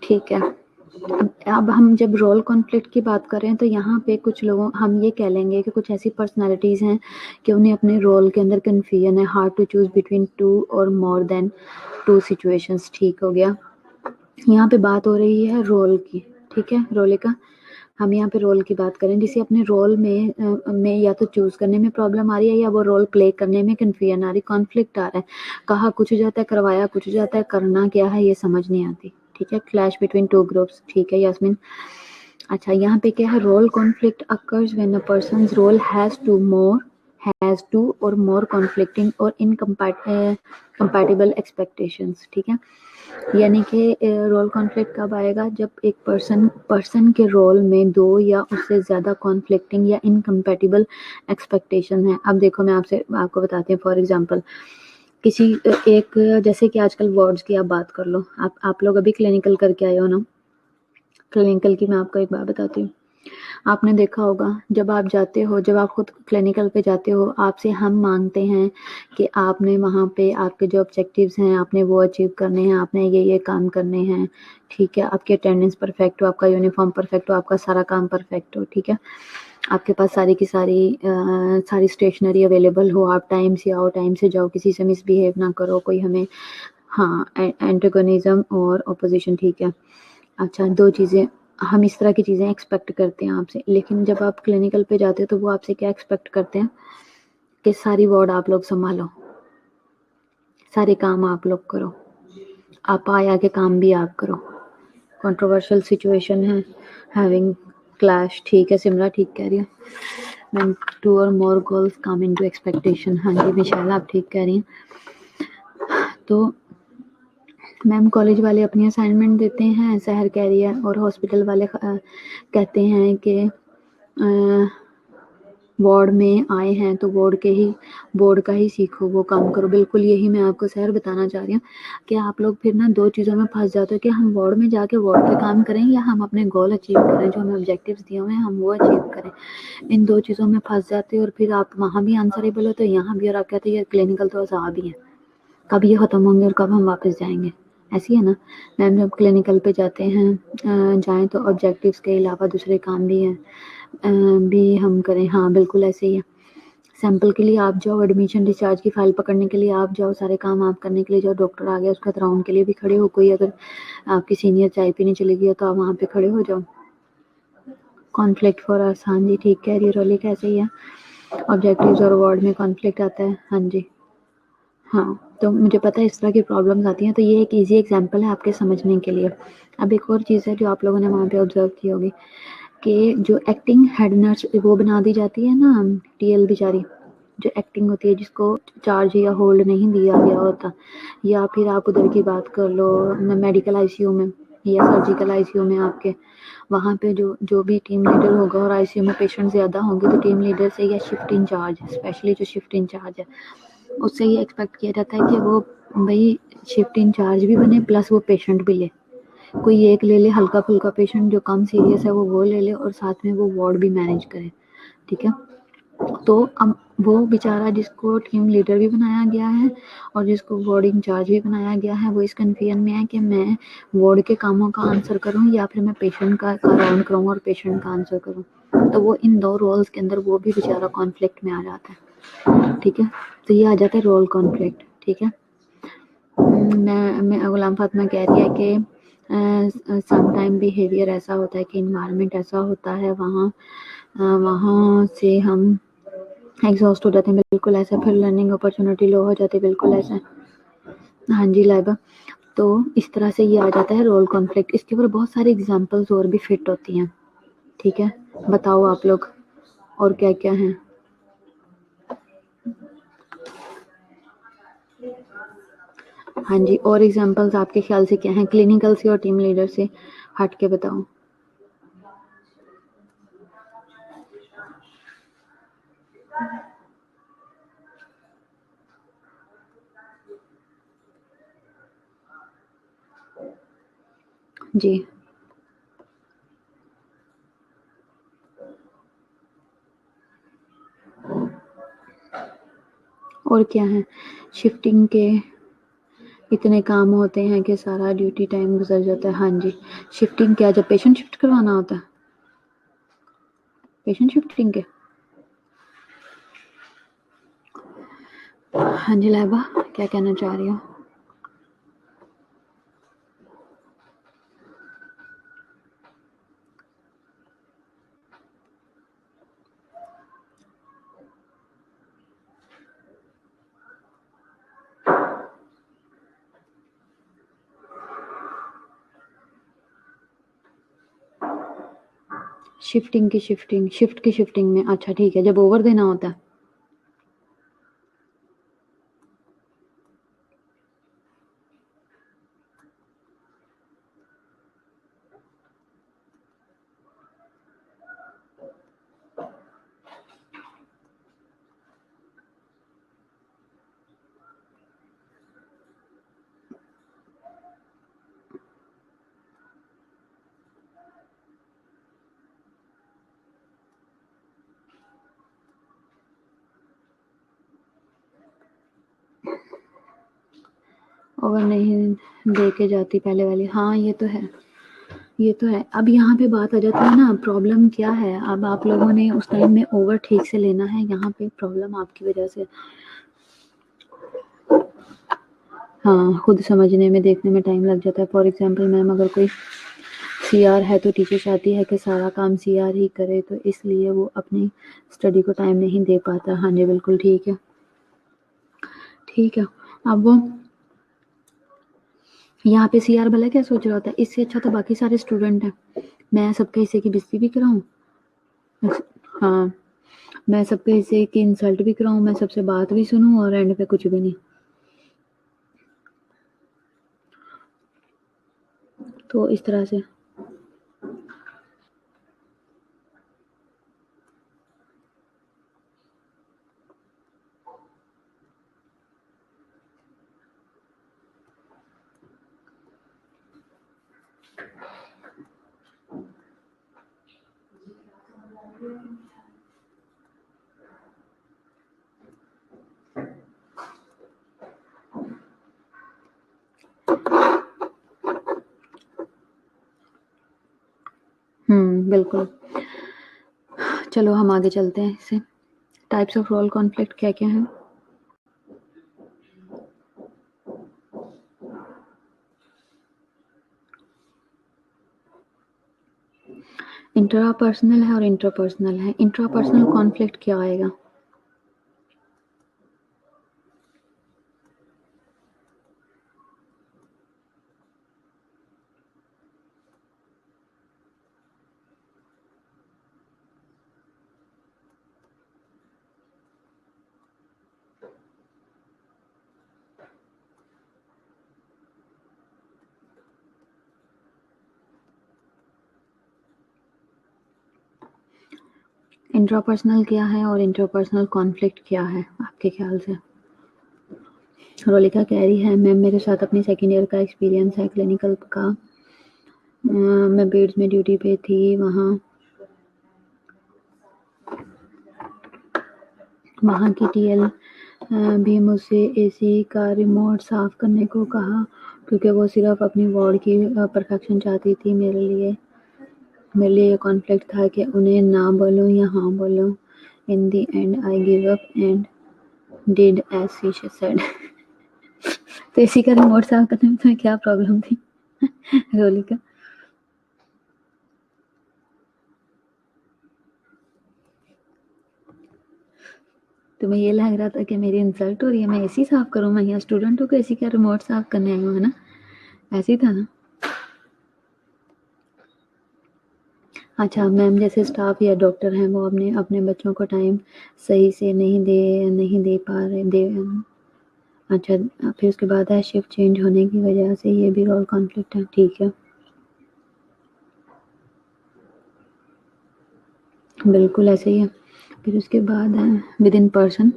ٹھیک ہے، اب ہم جب رول کانفلکٹ کی بات کریں تو یہاں پہ کچھ لوگوں، ہم یہ کہہ لیں گے کہ کچھ ایسی پرسنالٹیز ہیں کہ انہیں اپنے رول کے اندر کنفیوژن ہے، hard to choose between two or more then to situations, ٹھیک ہو گیا۔ یہاں پہ بات ہو رہی ہے رول کی، ٹھیک ہے رولکا، ہم یہاں پہ رول کی بات کریں، جسے اپنے رول میں یا تو چوز کرنے میں پرابلم آ رہی ہے یا وہ رول پلے کرنے میں کنفیوژن آ رہی، کانفلکٹ آ رہا ہے، کہا کچھ ہو جاتا ہے، کروایا کچھ ہو جاتا ہے، کرنا کیا ہے یہ سمجھ نہیں آتی، ٹھیک ہے۔ کلیش بٹوین ٹو گروپس، ٹھیک ہے یاسمین۔ اچھا، یہاں پہ کیا ہے، role conflict occurs when a person's role has two or more conflicting or incompatible expectations، ٹھیک ہے۔ یعنی کہ رول کانفلکٹ کب آئے گا؟ جب ایک پرسن کے رول میں دو یا اس سے زیادہ کانفلکٹنگ یا انکمپیٹیبل ایکسپیکٹیشن ہیں۔ اب دیکھو میں آپ کو بتاتی ہوں، فار ایگزامپل کسی ایک، جیسے کہ آج کل وارڈز کی آپ بات کر لو، آپ لوگ ابھی کلینیکل کر کے آئے ہو نا، کلینیکل کی میں آپ کو ایک بات بتاتی ہوں، آپ نے دیکھا ہوگا جب آپ جاتے ہو، جب آپ خود کلینیکل پہ جاتے ہو، آپ سے ہم مانگتے ہیں کہ آپ نے وہاں پہ آپ کے جو آبجیکٹیوز ہیں آپ نے وہ اچیو کرنے ہیں، آپ نے یہ کام کرنے ہیں، ٹھیک ہے، آپ کی اٹینڈنس پرفیکٹ ہو، آپ کا یونیفارم پرفیکٹ ہو، آپ کا سارا کام پرفیکٹ ہو، ٹھیک ہے، آپ کے پاس ساری کی ساری اسٹیشنری اویلیبل ہو، آپ ٹائم سے آؤ، ٹائم سے جاؤ، کسی سے مس بیہیو نہ کرو، کوئی ہمیں، ہاں، اینٹاگونزم اور اپوزیشن، ٹھیک ہے۔ اچھا، دو چیزیں ہم اس طرح کی چیزیں ایکسپیکٹ کرتے ہیں آپ سے، لیکن جب آپ کلینیکل پہ جاتے ہو تو وہ آپ سے کیا ایکسپیکٹ کرتے ہیں کہ ساری وارڈ آپ لوگ سنبھالو، سارے کام آپ لوگ کرو، آپ آیا کے کام بھی آپ کرو۔ کنٹروورشل سچویشن ہے، ہیونگ کلیش، ٹھیک ہے سمرا ٹھیک کہہ رہی ہے، when two or more goals come into expectation، ہاں جی مشال آپ ٹھیک کہہ رہی ہیں۔ تو میم کالج والے اپنی اسائنمنٹ دیتے ہیں، سحر کہہ رہی ہے، اور ہاسپٹل والے کہتے ہیں کہ وارڈ میں آئے ہیں تو بورڈ کا ہی سیکھو، وہ کام کرو۔ بالکل یہی میں آپ کو سحر بتانا چاہ رہی ہوں کہ آپ لوگ پھر نا دو چیزوں میں پھنس جاتے ہو کہ ہم وارڈ میں جا کے وارڈ پہ کام کریں یا ہم اپنے گول اچیو کریں، جو ہمیں آبجیکٹیوز دیے ہوئے ہیں ہم وہ اچیو کریں، ان دو چیزوں میں پھنس جاتے ہو، اور پھر آپ وہاں بھی آنسریبل ہوتے ہو، یہاں بھی، اور آپ کہتے ہیں یہ کلینیکل تو عذاب ہی ہے، کب یہ ختم ہوں گے اور کب ہم واپس جائیں گے، ऐसी है ना मैम, जब क्लिनिकल पे जाते हैं जाएँ तो ऑब्जेक्टिव्स के अलावा दूसरे काम भी हैं भी हम करें। हाँ, बिल्कुल ऐसे ही है। सैंपल के लिए आप जाओ, एडमिशन डिस्चार्ज की फ़ाइल पकड़ने के लिए आप जाओ, सारे काम आप करने के लिए जाओ, डॉक्टर आ गया उसके बाद राउंड के लिए भी खड़े हो, कोई अगर आपकी सीनियर चाय पीने चली गई है तो आप वहाँ पे खड़े हो जाओ। कॉन्फ्लिक्ट फॉर अस, हाँ जी ठीक कह रही है रोलिक, ऐसे ही है। ऑब्जेक्टिव्स और अवार्ड में कॉन्फ्लिक्ट आता है, हाँ जी। हाँ, तो मुझे पता है इस तरह की प्रॉब्लम्स आती हैं, तो ये एक ईज़ी एग्जांपल है आपके समझने के लिए। अब एक और चीज़ है जो आप लोगों ने वहाँ पे ऑब्ज़र्व की होगी कि जो एक्टिंग हेड नर्स वो बना दी जाती है ना टीएल बेचारी, जो एक्टिंग होती है जिसको चार्ज या होल्ड नहीं दिया गया होता, या फिर आप उधर की बात कर लो मेडिकल आईसीयू में या सर्जिकल आईसीयू में आपके, वहाँ पे जो भी टीम लीडर होगा और आईसीयू में पेशेंट ज़्यादा होंगे तो टीम लीडर से या शिफ्ट इंचार्ज, स्पेशली जो शिफ्ट इंचार्ज है उससे ये एक्सपेक्ट किया जाता है कि वो भाई शिफ्ट इंचार्ज भी बने प्लस वो पेशेंट भी ले, कोई एक ले ले हल्का फुल्का पेशेंट जो कम सीरियस है वो ले ले और साथ में वो वार्ड भी मैनेज करे, ठीक है। तो अब वो बेचारा जिसको टीम लीडर भी बनाया गया है और जिसको वार्ड इंचार्ज भी बनाया गया है वो इस कन्फ्यूजन में है कि मैं वार्ड के कामों का आंसर करूं या फिर मैं पेशेंट का राउंड करूं और पेशेंट का आंसर करूं, तो वो इन दो रोल्स के अंदर वो भी बेचारा कॉन्फ्लिक्ट में आ जाता है, ठीक है। तो ये आ जाता है रोल कॉन्फ्लिक्ट, ठीक है। मैं गुलाम फातिमा कह रही है कि सम टाइम बिहेवियर ऐसा होता है कि इन्वायरमेंट ऐसा होता है वहाँ से हम एग्जॉस्ट हो जाते हैं, बिल्कुल ऐसा, फिर लर्निंग अपॉर्चुनिटी लो हो जाती है, बिल्कुल ऐसा। हाँ जी लाइबा, तो इस तरह से ये आ जाता है रोल कॉन्फ्लिक्ट। इसके ऊपर बहुत सारी एग्जांपल्स और भी फिट होती हैं, ठीक है। बताओ आप लोग और क्या क्या हैं। हाँ जी, और एग्जांपल्स आपके ख्याल से क्या हैं क्लिनिकल से और टीम लीडर से हट के बताओ। जी और क्या है, शिफ्टिंग के इतने काम होते हैं कि सारा ड्यूटी टाइम गुजर जाता है। हाँ जी, शिफ्टिंग क्या, जब पेशेंट शिफ्ट करवाना होता है, पेशेंट शिफ्टिंग के। हाँ जी लाइबा, क्या कहना चाह रही हो। शिफ्टिंग की शिफ्टिंग, शिफ्ट की शिफ्टिंग में, अच्छा ठीक है, जब ओवर देना होता है। ओवर नहीं दे के जाती पहले वाली, हाँ ये तो है, ये तो है। अब यहाँ पे बात आ जाती है ना, प्रॉब्लम क्या है, अब आप लोगों ने उस टाइम में ओवर ठीक से लेना है, यहाँ पे प्रॉब्लम आपकी वजह से। हाँ, खुद समझने में देखने में टाइम लग जाता है। फॉर एग्जांपल मैम अगर कोई सीआर है तो टीचर चाहती है कि सारा काम सीआर ही करे, तो इसलिए वो अपनी स्टडी को टाइम नहीं दे पाता। हाँ जी बिल्कुल ठीक है, ठीक है। अब वो यहाँ पे सीआर भला क्या सोच रहा होता है, इससे अच्छा तो बाकी सारे स्टूडेंट हैं, मैं सबके हिस्से की बेइज्जती भी कराऊं। हाँ, मैं सबके हिस्से की इंसल्ट भी कराऊं, मैं सबसे बात भी सुनूं और एंड पे कुछ भी नहीं। तो इस तरह से بالकुल. चलो हम आगे चलते हैं इससे. टाइप्स ऑफ रोल कॉन्फ्लिक्ट क्या क्या हैं? इंट्रापर्सनल है और इंटरपर्सनल है. इंट्रापर्सनल कॉन्फ्लिक्ट क्या आएगा? इंट्रापर्सनल क्या है और इंटरपर्सनल कॉन्फ्लिक्ट क्या है आपके ख्याल से? रोलिका कह रही है मैम मेरे साथ अपनी सेकेंड ईयर का एक्सपीरियंस है क्लिनिकल का. मैं बीड्स में ड्यूटी पे थी. वहाँ की टीएल भी मुझसे एसी का रिमोट साफ करने को कहा क्योंकि वो सिर्फ अपनी वार्ड की परफेक्शन चाहती थी. मेरे लिए ये कॉन्फ्लिक्ट था कि उन्हें ना बोलूं या हाँ बोलूं. In the end I give up and did as she said. तो एसी का रिमोट साफ करने में तुम्हें क्या प्रॉब्लम थी रोलिका? तुम्हें ये लग रहा था कि मेरी इंसल्ट हो रही है, मैं एसी साफ करूं? मैं यहाँ स्टूडेंटों को एसी का रिमोट साफ करने आई हूँ, है ना? ऐसे ही था ना? अच्छा मैम जैसे स्टाफ या डॉक्टर हैं वो अपने बच्चों को टाइम सही से नहीं दे पा रहे. अच्छा फिर उसके बाद है शिफ्ट चेंज होने की वजह से ये भी रोल कॉन्फ्लिक्ट है. ठीक है, बिल्कुल ऐसे ही है. फिर उसके बाद है विद इन पर्सन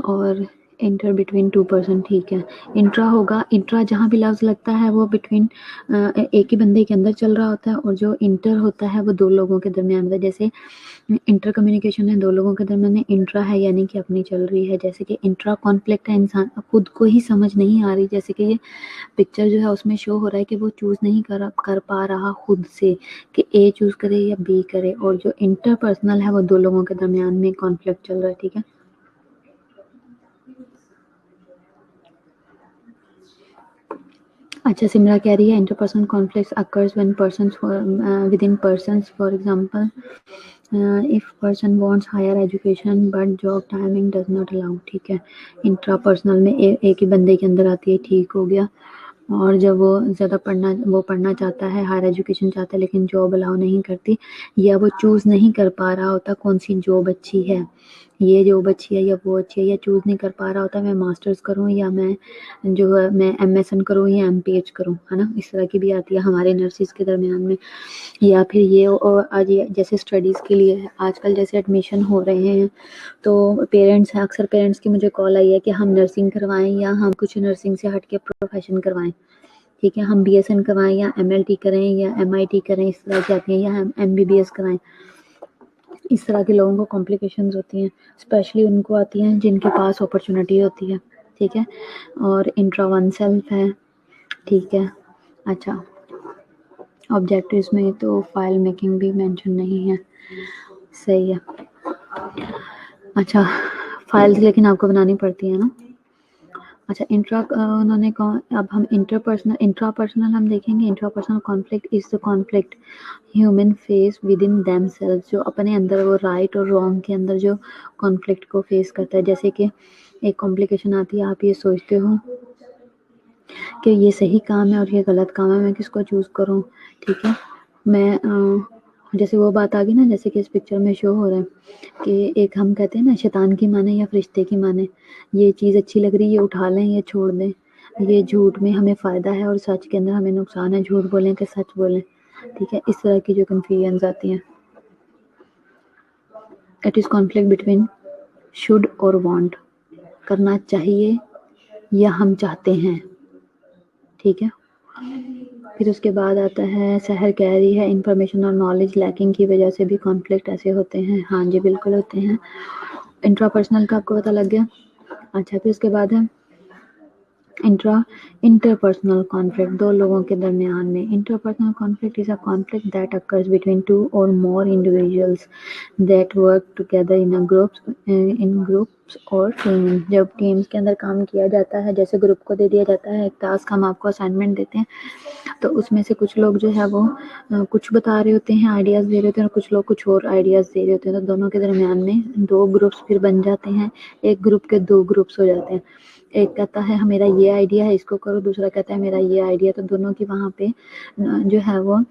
और इंटर बिटवीन टू पर्सन. ठीक है, इंट्रा होगा. इंट्रा जहाँ भी लफ्ज लगता है वो बिटवीन एक ही बंदे के अंदर चल रहा होता है, और जो इंटर होता है वो दो लोगों के दरमियान होता है. जैसे इंटर कम्युनिकेशन है दो लोगों के दरमियान में, इंट्रा है यानी कि अपनी चल रही है. जैसे कि इंट्रा कॉन्फ्लिक्ट है इंसान खुद को ही समझ नहीं आ रही. जैसे कि ये पिक्चर जो है उसमें शो हो रहा है कि वो चूज नहीं कर पा रहा खुद से कि ए चूज करे या बी करे, और जो इंटरपर्सनल है वो दो लोगों के दरमियान में कॉन्फ्लिक्ट चल रहा है. ठीक है, अच्छा सिमरा कह रही है interpersonal conflicts occurs when persons within persons. For example if person wants higher education but job timing does not allow. ठीक है, इंट्रापर्सनल में एक ही बंदे के अंदर आती है. ठीक हो गया. और जब वो ज़्यादा पढ़ना चाहता है, हायर एजुकेशन चाहता है लेकिन जॉब अलाउ नहीं करती, या वो चूज़ नहीं कर पा रहा होता कौन सी जॉब अच्छी है, ये जॉब अच्छी है या वो अच्छी है, या चूज़ नहीं कर पा रहा होता मैं मास्टर्स करूँ या मैं जो है मैं एमएसएन करूँ या एमपीएच करूँ, है ना? इस तरह की भी आती है हमारे नर्सिस के दरमियान में. या फिर ये और आज जैसे स्टडीज़ के लिए आजकल जैसे एडमिशन हो रहे हैं तो पेरेंट्स हैं, अक्सर पेरेंट्स की मुझे कॉल आई है कि हम नर्सिंग करवाएं या हम कुछ नर्सिंग से हट के प्रोफेशन करवाएं. ठीक है, हम बीएसएन करवाएं या एमएलटी करें या एमआईटी करें, इस तरह की आती हैं, या हम एमबीबीएस कराएं. इस तरह के लोगों को कॉम्प्लिकेशंस होती हैं, स्पेशली उनको आती हैं जिनके पास अपॉर्चुनिटी होती है. ठीक है, और इंट्रा वन सेल्फ है. ठीक है, अच्छा ऑब्जेक्टिव्स में तो फाइल मेकिंग भी मेंशन नहीं है. सही है. अच्छा फाइल्स लेकिन आपको बनानी पड़ती है ना. अच्छा उन्होंने कहा अब हम इंट्रापर्सनल हम देखेंगे. Intrapersonal conflict is the conflict human face with in themselves, जो अपने अंदर वो राइट और रॉन्ग के अंदर जो कॉन्फ्लिक्ट को फेस करता है. जैसे कि एक कॉम्प्लिकेशन आती है, आप ये सोचते हो कि ये सही काम है और ये गलत काम है, मैं किसको चूज़ करूँ. ठीक है, मैं जैसे वो बात आ गई ना, जैसे कि इस पिक्चर में शो हो रहा है कि एक हम कहते हैं ना शैतान की माने या फरिश्ते की माने, ये चीज़ अच्छी लग रही है उठा लें या छोड़ दें, ये झूठ में हमें फ़ायदा है और सच के अंदर हमें नुकसान है, झूठ बोलें कि सच बोलें. ठीक है, इस तरह की जो कन्फ्यूजन्स आती हैं. It is conflict between should और वांट, करना चाहिए या हम चाहते हैं. ठीक है, फिर उसके बाद आता है सहर कह रही है इंफॉर्मेशन और नॉलेज लैकिंग की वजह से भी कॉन्फ्लिक्ट ऐसे होते हैं. हाँ जी बिल्कुल होते हैं. इंट्रापर्सनल का आपको पता लग गया. अच्छा फिर उसके बाद है interpersonal conflict, दो लोगों के दरमियान में. Interpersonal conflict is a conflict that occurs between two or more individuals that work together in groups or teams. जब टीम्स के अंदर काम किया जाता है, जैसे ग्रुप को दे दिया जाता है एक टास्क, हम आपको असाइनमेंट देते हैं, तो उसमें से कुछ लोग जो है वो कुछ बता रहे होते हैं, आइडियाज़ दे रहे होते हैं, और कुछ लोग कुछ और आइडियाज़ दे रहे होते हैं, तो दोनों के दरमियान में दो ग्रुप्स फिर बन जाते हैं, एक ग्रुप के दो ग्रुप्स हो जाते हैं. एक कहता है मेरा ये आइडिया है, इसको करो, दूसरा कहता है मेरा ये आइडिया, तो दोनों की वहाँ पे जो है वो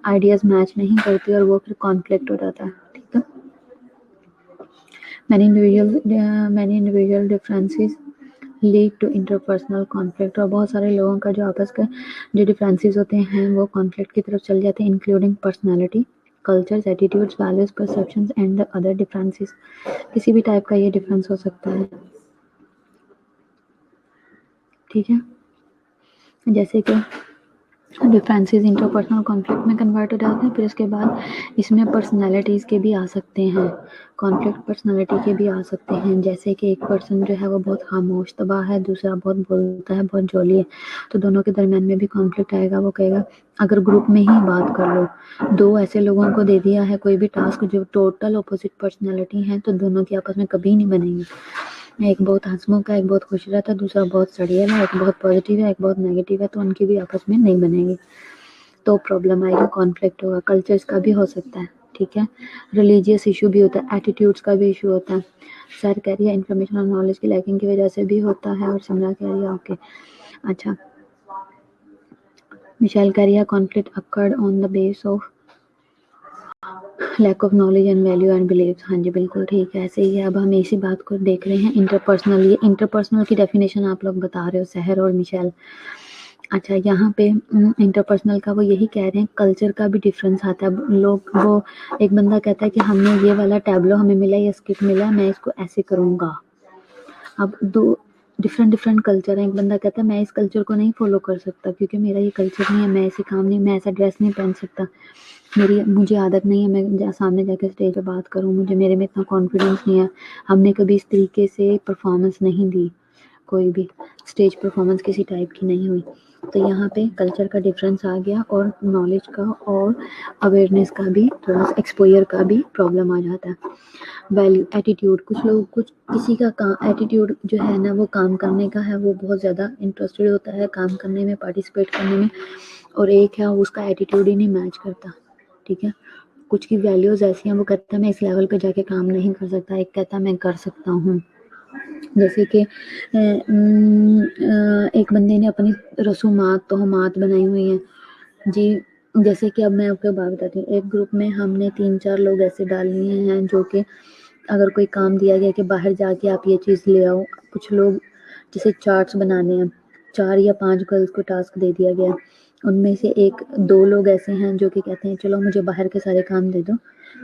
आइडियाज़ मैच नहीं करती और वो फिर कॉन्फ्लिक्ट हो जाता है. ठीक है. many individual differences lead to interpersonal conflict, और बहुत सारे लोगों का जो आपस का जो डिफरेंसेस होते हैं वो कॉन्फ्लिक्ट की तरफ चल जाते हैं, including personality, cultures, attitudes, values, perceptions and the other differences. किसी भी टाइप का ये डिफरेंस हो सकता है. ठीक है. जैसे कि डिफरेंसेस इंटरपर्सनल कॉन्फ्लिक्ट में कन्वर्ट हो जाते हैं. फिर उसके बाद इसमें पर्सनालिटीज़ के भी आ सकते हैं, कॉन्फ्लिक्ट पर्सनालिटी के भी आ सकते हैं. जैसे कि एक पर्सन जो है वो बहुत खामोश तबाह है, दूसरा बहुत बोलता है, बहुत जॉली है, तो दोनों के दरमियान में भी कॉन्फ्लिक्ट आएगा. वो कहेगा अगर ग्रुप में ही बात कर लो, दो ऐसे लोगों को दे दिया है कोई भी टास्क जो टोटल अपोजिट पर्सनैलिटी हैं, तो दोनों की आपस में कभी नहीं बनेंगी. एक बहुत हंसमुख है, एक बहुत खुश रहता है, दूसरा बहुत सड़ियल है, एक बहुत पॉजिटिव है, एक बहुत नेगेटिव है, तो उनकी भी आपस में नहीं बनेगी, तो प्रॉब्लम आएगी, कॉन्फ्लिक्ट होगा. कल्चर्स का भी हो सकता है. ठीक है. रिलीजियस इशू भी होता है, एटीट्यूड्स का भी इशू होता है. सर कह रही है इन्फॉर्मेशन और नॉलेज की लैकिंग की वजह से भी होता है, और सिमरा कह रही है ओके. अच्छा, मिशेल कह रही है conflict occurred on the base of lack of knowledge and value and believes. हाँ जी, बिल्कुल ठीक है, ऐसे ही है. अब हम इसी बात को देख रहे हैं इंटरपर्सनल. ये इंटरपर्सनल की डेफिनेशन आप लोग बता रहे हो, सहर और मिशेल. अच्छा, यहाँ पे इंटरपर्सनल का वो यही कह रहे हैं, कल्चर का भी डिफरेंस आता है. लोग वो एक बंदा कहता है कि हमने ये वाला टैबलो हमें मिला, ये स्किट मिला, मैं इसको ऐसे करूँगा. अब दो डिफरेंट कल्चर है. एक बंदा कहता है मैं इस कल्चर को नहीं फॉलो कर सकता क्योंकि मेरा ये कल्चर नहीं है, मैं ऐसे काम नहीं, मैं ऐसा ड्रेस नहीं पहन सकता, मुझे आदत नहीं है मैं सामने जाकर स्टेज पे बात करूँ, मेरे में इतना कॉन्फिडेंस नहीं है. हमने कभी इस तरीके से परफॉर्मेंस नहीं दी, कोई भी स्टेज परफॉर्मेंस किसी टाइप की नहीं हुई. तो यहाँ पे कल्चर का डिफरेंस आ गया, और नॉलेज का और अवेयरनेस का भी, थोड़ा सा एक्सपोजर का भी प्रॉब्लम आ जाता है. वैल्यू, एटीट्यूड, कुछ लोग किसी का काम एटीट्यूड जो है ना वो काम करने का है, वो बहुत ज़्यादा इंटरेस्टेड होता है काम करने में, पार्टिसिपेट करने में, और एक है उसका एटीट्यूड ही नहीं मैच करता. ठीक है. कुछ की वैल्यूज़ ऐसी हैं, वो कहता है मैं इस लेवल पे जाके काम नहीं कर सकता, एक कहता है मैं कर सकता हूँ. जैसे कि एक बंदे ने अपनी रसूमात तोहमात बनाई हुई हैं जी. जैसे कि अब मैं आपको बात बताती हूँ, एक ग्रुप में हमने 3-4 लोग ऐसे डाल लिए हैं जो कि अगर कोई काम दिया गया कि बाहर जाके आप ये चीज़ ले आओ, कुछ लोग जैसे चार्ट्स बनाने हैं, 4 या 5 गर्ल्स को टास्क दे दिया गया, उनमें से 1-2 लोग ऐसे हैं जो कि कहते हैं चलो मुझे बाहर के सारे काम दे दो,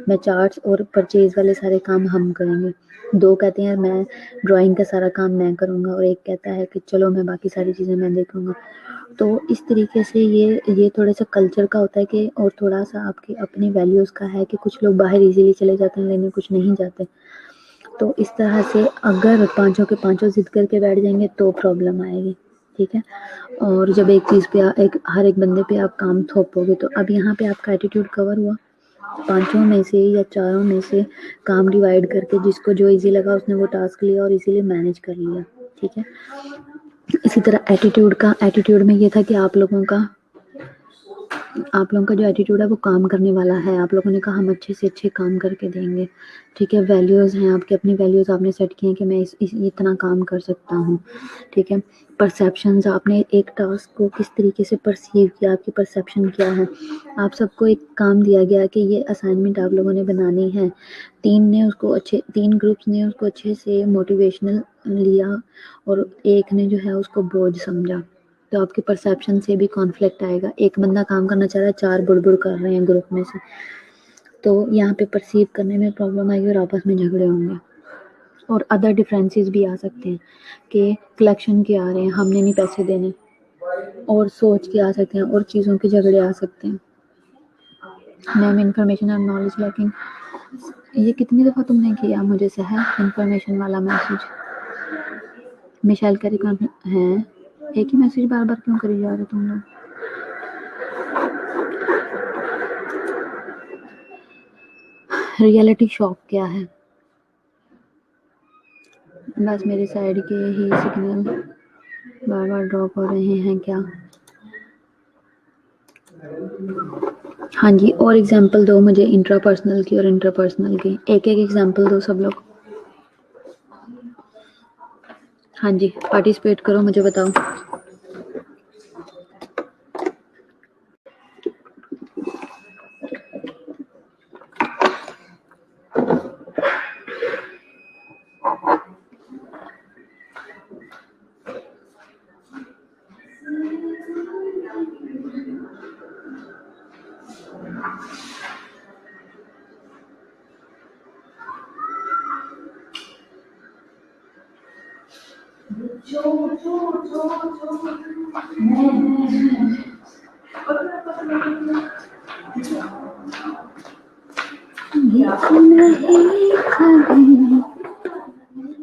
मैं चार्ट्स और परचेज वाले सारे काम हम करेंगे. 2 कहते हैं मैं ड्राइंग का सारा काम मैं करूँगा, और एक कहता है कि चलो मैं बाकी सारी चीज़ें मैं देखूँगा. तो इस तरीके से ये थोड़ा सा कल्चर का होता है कि, और थोड़ा सा आपकी अपनी वैल्यूज़ का है कि कुछ लोग बाहर इजीली चले जाते हैं लेकिन कुछ नहीं जाते. तो इस तरह से अगर पाँचों के पाँचों जिद करके बैठ जाएंगे तो प्रॉब्लम आएगी. ठीक है. और जब एक चीज़ पे हर एक बंदे पे आप काम थोपोगे, तो अब यहाँ पे आपका एटीट्यूड कवर हुआ. 5 में से या 4 में से काम डिवाइड करके जिसको जो इजी लगा उसने वो टास्क लिया और इसीलिए मैनेज कर लिया. ठीक है. इसी तरह एटीट्यूड में ये था कि आप लोगों का जो एटीट्यूड है वो काम करने वाला है. आप लोगों ने कहा हम अच्छे से अच्छे काम करके देंगे. ठीक है. वैल्यूज़ हैं आपकी, अपनी वैल्यूज़ आपने सेट की हैं कि मैं इतना काम कर सकता हूँ. ठीक है. परसेप्शंस, आपने एक टास्क को किस तरीके से परसीव किया, आपकी परसेप्शन क्या है. आप सबको एक काम दिया गया कि ये असाइनमेंट आप लोगों ने बनानी है. 3 ग्रुप्स ने उसको अच्छे से मोटिवेशनल लिया और एक ने जो है उसको बोझ समझा. तो आपके परसेप्शन से भी कॉन्फ्लिक्ट आएगा. एक बंदा काम करना चाह रहा है, 4 बुड़बुड़ कर रहे हैं ग्रुप में से, तो यहाँ पे परसीव करने में प्रॉब्लम आएगी और आपस में झगड़े होंगे. और अदर डिफरेंसेस भी आ सकते हैं कि कलेक्शन के आ रहे हैं, हमने नहीं पैसे देने, और सोच के आ सकते हैं, और चीज़ों के झगड़े आ सकते हैं. मैम इन्फॉर्मेशन और नॉलेज लैकिंग, ये कितनी दफ़ा तुमने किया मुझे सहर इन्फॉर्मेशन वाला मैसेज. मिशेल का रिकॉर्ड है. ایک ہی میسج بار بار کیوں کری جا رہے تم لوگ؟ ریئلٹی شاک کیا ہے؟ بس میری سائڈ کے ہی سگنل بار بار ڈراپ ہو رہے ہیں کیا؟ ہاں جی، اور ایگزامپل دو مجھے انٹرا پرسنل کی اور انٹر پرسنل کی، ایک ایک ایگزامپل دو سب لوگ. ہاں جی، پارٹیسپیٹ کرو، مجھے بتاؤ.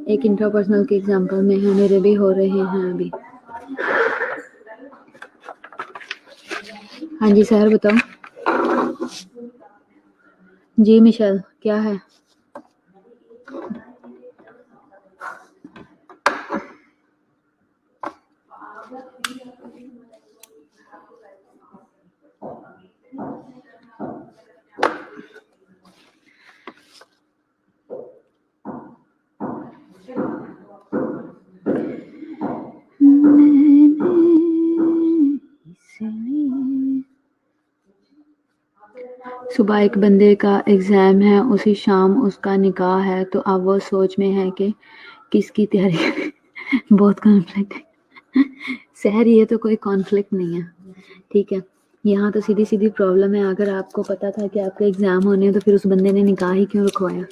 ایک انٹرا پرسنل کے ایگزامپل میں ہے، میرے بھی ہو رہے ہیں ابھی. ہاں جی سہر بتاؤ. جی مشل کیا ہے؟ صبح ایک بندے کا ایگزام ہے، اسی شام اس کا نکاح ہے، تو اب وہ سوچ میں ہے کہ کس کی تیاری. بہت کانفلکٹ ہے سحر، یہ تو کوئی کانفلکٹ نہیں ہے، ٹھیک ہے. یہاں تو سیدھی سیدھی پرابلم ہے، اگر آپ کو پتا تھا کہ آپ کے ایگزام ہونے ہیں تو پھر اس بندے نے نکاح ہی کیوں رکھوایا؟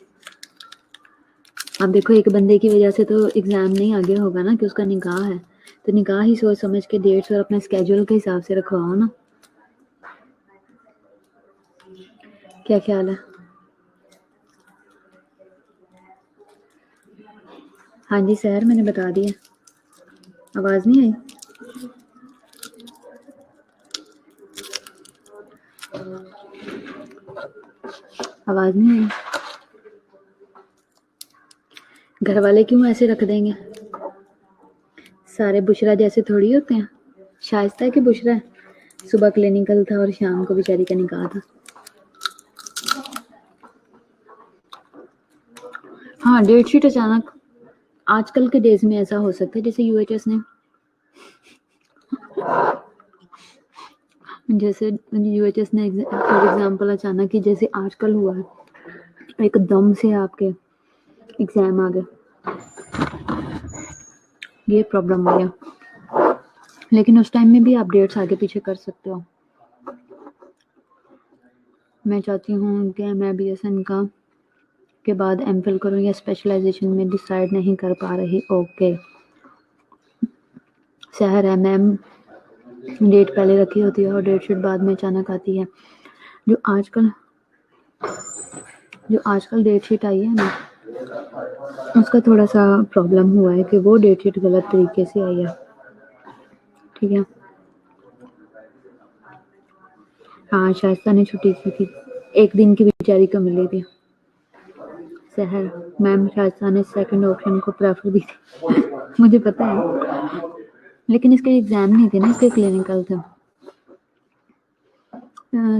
اب دیکھو، ایک بندے کی وجہ سے تو ایگزام نہیں آگے ہوگا نا، کہ اس کا نکاح ہے، تو نکاح ہی سوچ سمجھ کے ڈیٹس اور اپنے اسکیجول کے حساب سے رکھواؤ نا. کیا خیال ہے؟ ہاں جی سہر، میں نے بتا دیا. آواز نہیں آئی؟ آواز نہیں آئی؟ گھر والے کیوں ایسے رکھ دیں گے؟ سارے بشرا جیسے تھوڑی ہوتے ہیں. شائستہ ہے کہ بشرا ہے؟ صبح کلینکل تھا اور شام کو بیچاری کا نکاح تھا. ہاں ڈیٹ شیٹ اچانک آج کل کے ڈیز میں ایسا ہو سکتا ہے، جیسے یو ایچ ایس نے فار ایگزامپل اچانک ہی جیسے آج کل ہوا ہے، ایک دم سے آپ کے ایگزام آ گئے. یہ پرابلم ہو گیا، لیکن اس ٹائم میں بھی آپ ڈیٹس آگے پیچھے کر سکتے ہو. میں چاہتی ہوں کہ میں بی ایس این کا کے بعد ایم فل کروں یا اسپیشلائزیشن میں ڈیسائیڈ نہیں کر پا رہی. اوکے سحر ہے، میم ڈیٹ پہلے رکھی ہوتی ہے اور ڈیٹ شیٹ بعد میں اچانک آتی ہے. جو آج کل ڈیٹ شیٹ آئی ہے نا، اس کا تھوڑا سا پرابلم ہوا ہے کہ وہ ڈیٹ شیٹ غلط طریقے سے آئی ہے، ٹھیک ہے. ہاں شائستہ نے چھٹی کی تھی، ایک دن کی بیچاری کو ملی تھی. سحر میم شائستہ نے سیکنڈ آپشن کو پریفر دی تھی. مجھے پتا ہے، لیکن اس کے ایگزام نہیں تھے نا، اس کے کلینکل تھا.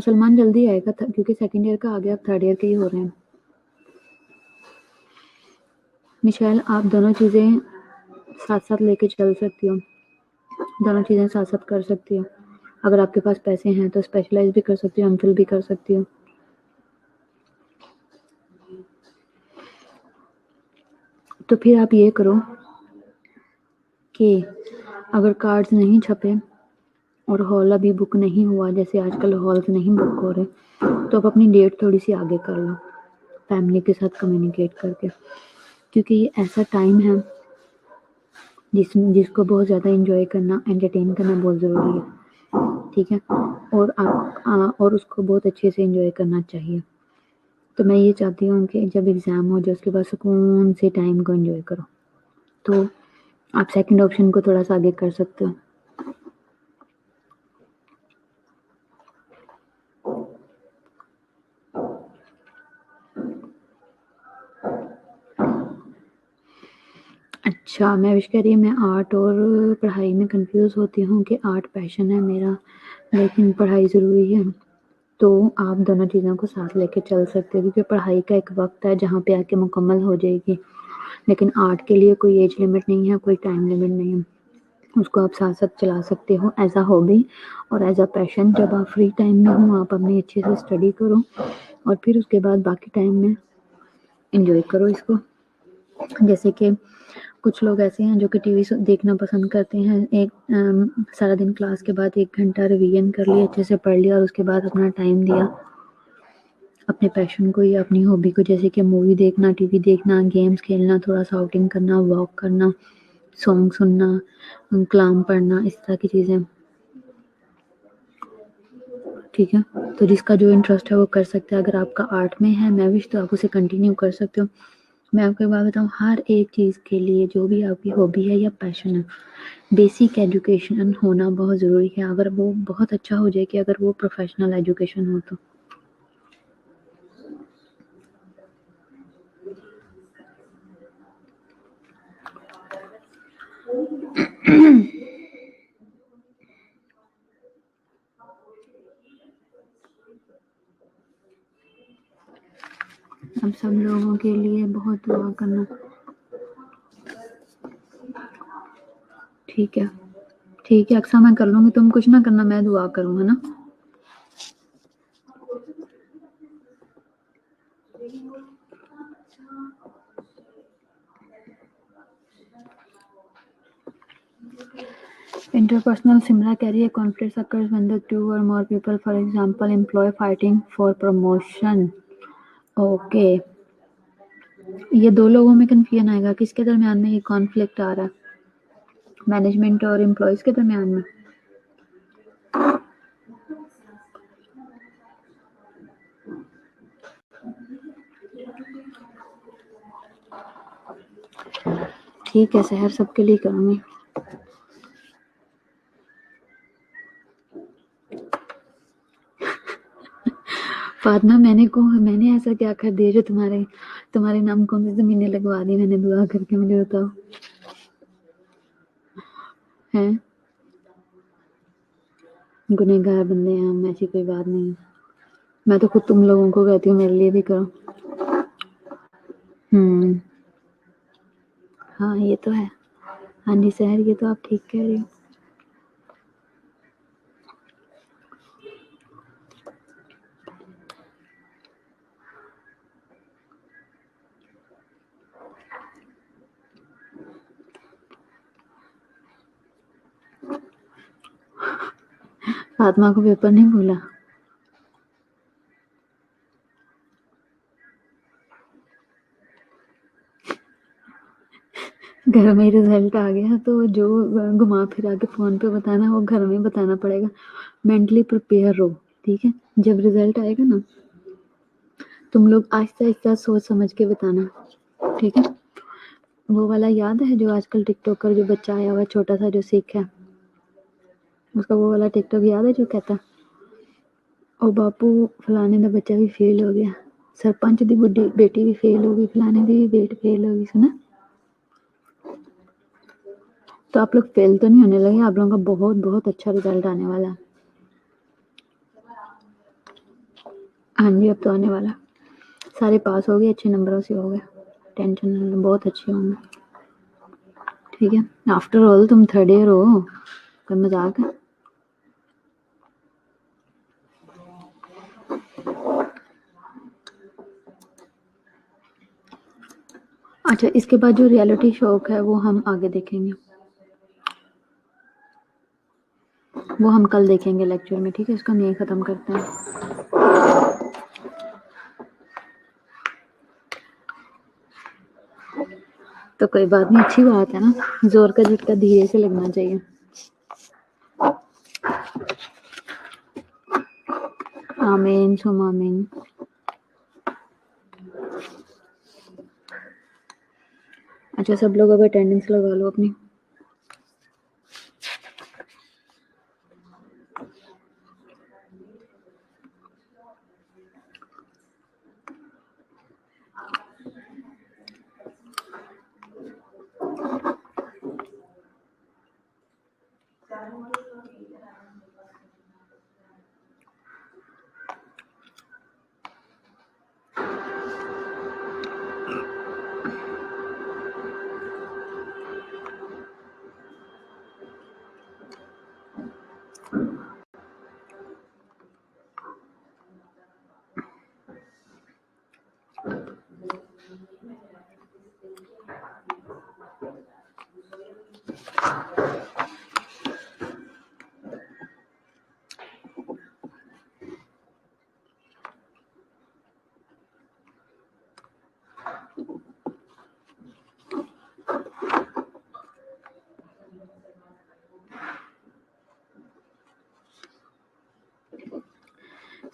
سلمان جلدی آئے گا کیونکہ سیکنڈ ایئر کا آ گیا، اب تھرڈ ایئر کے ہی ہو رہے ہیں. مشیل آپ دونوں چیزیں ساتھ ساتھ لے کے چل سکتی ہو، دونوں چیزیں ساتھ ساتھ کر سکتی ہو. اگر آپ کے پاس پیسے ہیں تو اسپیشلائز بھی کر سکتی ہو، ایم فل بھی کر سکتی ہو. تو پھر آپ یہ کرو کہ اگر کارڈز نہیں چھپے اور ہال ابھی بک نہیں ہوا، جیسے آج کل ہالز نہیں بک ہو رہے، تو آپ اپنی ڈیٹ تھوڑی سی آگے کر لو فیملی کے ساتھ کمیونیکیٹ کر کے، کیونکہ یہ ایسا ٹائم ہے جس کو بہت زیادہ انجوائے کرنا، انٹرٹین کرنا بہت ضروری ہے، ٹھیک ہے. اور اس کو بہت اچھے سے انجوائے کرنا چاہیے. تو میں یہ چاہتی ہوں کہ جب ایگزام ہو جائے اس کے بعد سکون سے ٹائم کو انجوائے کرو. تو आप सेकंड ऑप्शन को थोड़ा सा आगे कर सकते हो। अच्छा, मैं विश कह रही मैं आर्ट और पढ़ाई में कंफ्यूज होती हूँ कि आर्ट पैशन है मेरा लेकिन पढ़ाई ज़रूरी है, तो आप दोनों चीज़ों को साथ लेके चल सकते हो क्योंकि पढ़ाई का एक वक्त है जहाँ पे आके मुकम्मल हो जाएगी, लेकिन आर्ट के लिए कोई एज लिमिट नहीं है, कोई टाइम लिमिट नहीं है, उसको आप साथ साथ चला सकते हो एज अ हॉबी और एज अ पैशन। जब आप फ्री टाइम में हो आप अपनी अच्छे से स्टडी करो और फिर उसके बाद बाकी टाइम में इंजॉय करो इसको। जैसे कि कुछ लोग ऐसे हैं जो कि टीवी देखना पसंद करते हैं, सारा दिन क्लास के बाद 1 घंटा रिवीजन कर लिया, अच्छे से पढ़ लिया और उसके बाद अपना टाइम दिया अपने पैशन को या अपनी हॉबी को, जैसे कि मूवी देखना, टीवी देखना, गेम्स खेलना, थोड़ा सा आउटिंग करना, वॉक करना, सॉन्ग सुनना, कलाम पढ़ना, इस तरह की चीज़ें। ठीक है, तो जिसका जो इंटरेस्ट है वो कर सकता है। अगर आपका आर्ट में है मैं विश तो आप उसे कंटिन्यू कर सकते हो। मैं आपको एक बात बताऊँ, हर एक चीज़ के लिए जो भी आपकी हॉबी है या पैशन है, बेसिक एजुकेशन होना बहुत ज़रूरी है। अगर वो बहुत अच्छा हो जाए कि अगर वो प्रोफेशनल एजुकेशन हो तो। अब सब लोगों के लिए बहुत दुआ करना। ठीक है, ठीक है अक्सा, मैं कर लूँगी, तुम कुछ ना करना, मैं दुआ करूँ, है ना। Interpersonal Simra carry a conflict occurs when the two or more people, for example, employee fighting for promotion. Okay, ये दो लोगों में कन्फ्यूजन आएगा, किसके दरमियान में ये कॉन्फ्लिक्ट आ रहा है, मैनेजमेंट और एम्प्लॉयज के दरमियान में। ठीक है, सहर सबके लिए करूँगी। फातिमा, मैंने ऐसा क्या कर दिया जो तुम्हारे नाम कौन सी ज़मीनें लगवा दी मैंने दुआ करके, मुझे बताओ। हैं, गुनहगार बंदे हैं हम, ऐसी कोई बात नहीं। मैं तो खुद तुम लोगों को कहती हूँ मेरे लिए भी करो। हाँ ये तो है। हाँ जी सहर, ये तो आप ठीक कह रही हो। फातिमा को पेपर नहीं भूला। घर में रिजल्ट आ गया तो जो घुमा फिरा के फोन पे बताना वो घर में बताना पड़ेगा। मेंटली प्रिपेयर रहो, ठीक है। जब रिजल्ट आएगा ना तुम लोग आहिस्ता आहिस्ता सोच समझ के बताना, ठीक है। वो वाला याद है जो आजकल टिकटॉकर जो बच्चा आया हुआ छोटा सा जो सीख है, उसका वो वाला टिकटॉक याद है जो कहता ओ बापू फलाने का बच्चा भी फेल हो गया, सरपंच की बुढ़ी बेटी भी फेल हो गई, फलाने की भी बेटी फेल हो गई, सुना। तो आप लोग फेल तो नहीं होने लगे, आप लोगों का बहुत बहुत अच्छा रिजल्ट आने वाला है। हाँ जी, अब तो आने वाला, सारे पास हो गए, अच्छे नंबरों से हो गए, टेंशन नहीं लो, बहुत अच्छे होंगे, ठीक है। आफ्टर ऑल तुम थर्ड ईयर हो, कोई मजाक है। अच्छा, इसके बाद जो रियलिटी शौक है वो हम आगे देखेंगे, वो हम कल देखेंगे लेक्चर में, ठीक है। इसको हम यही ख़त्म करते हैं। तो कोई बात नहीं, अच्छी बात है ना, जोर का झटका धीरे से लगना चाहिए। आमीन सुम आमीन। अच्छा, सब लोग अब अटेंडेंस लगा लो अपनी।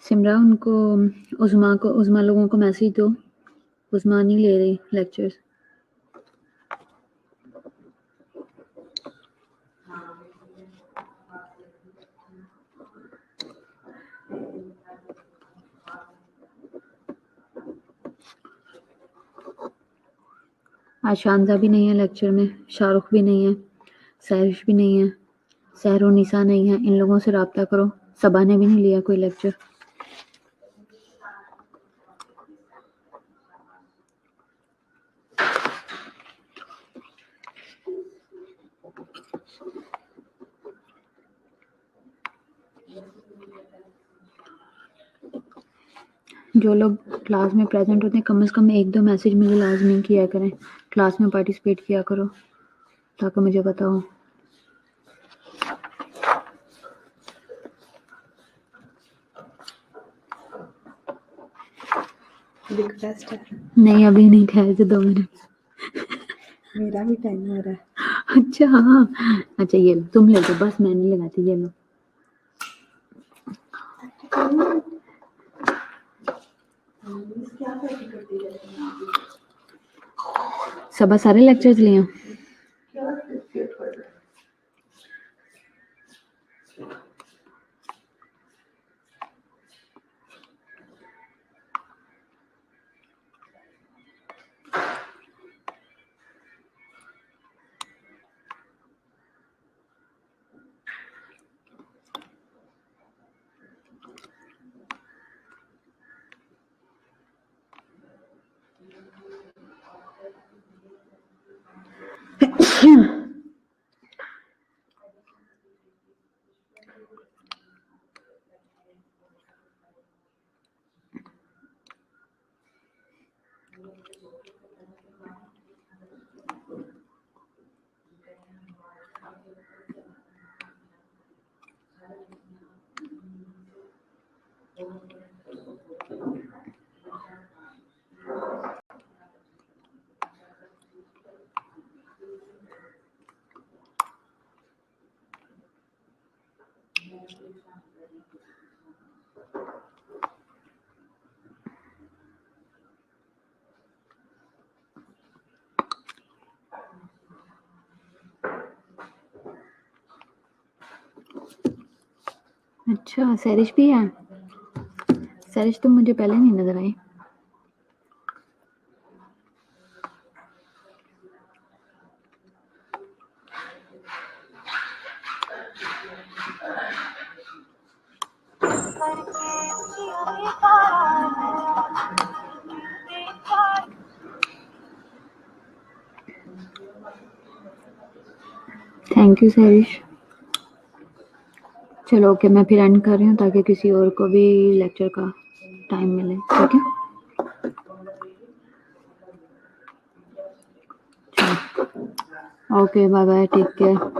सिमरा उनको उज़मा लोगों को मैसेज दो, उज़मा नहीं ले रही लेक्चर्स। आज शानजा भी नहीं है लेक्चर में, शाहरुख भी नहीं है, सहरिश भी नहीं है, सहरुनिसा नहीं है। इन लोगों से राब्ता करो। सबा ने भी नहीं लिया कोई लेक्चर। जो लोग क्लास में प्रेजेंट होते हैं कम से कम 1-2 मैसेज मुझे लाजमी किया करें, क्लास में पार्टिसिपेट किया करो ताकि मुझे पता हो। रिक्वेस्ट है। नहीं अभी नहीं, ठहर से 2 मिनट। मेरा भी टाइम हो रहा है। अच्छा हाँ, अच्छा ये लो, तुम ले लो, बस मैं नहीं लगाती, ये लो। सबा सारे लेक्चर्स लिए? अच्छा सैरिश भी है? सैरिश तो मुझे पहले नहीं नजर आई। Thank you सैरिश। चलो ओके, मैं फिर एंड कर रही हूँ ताकि किसी और को भी लेक्चर का टाइम मिले, ठीक है? Okay bye bye, take care.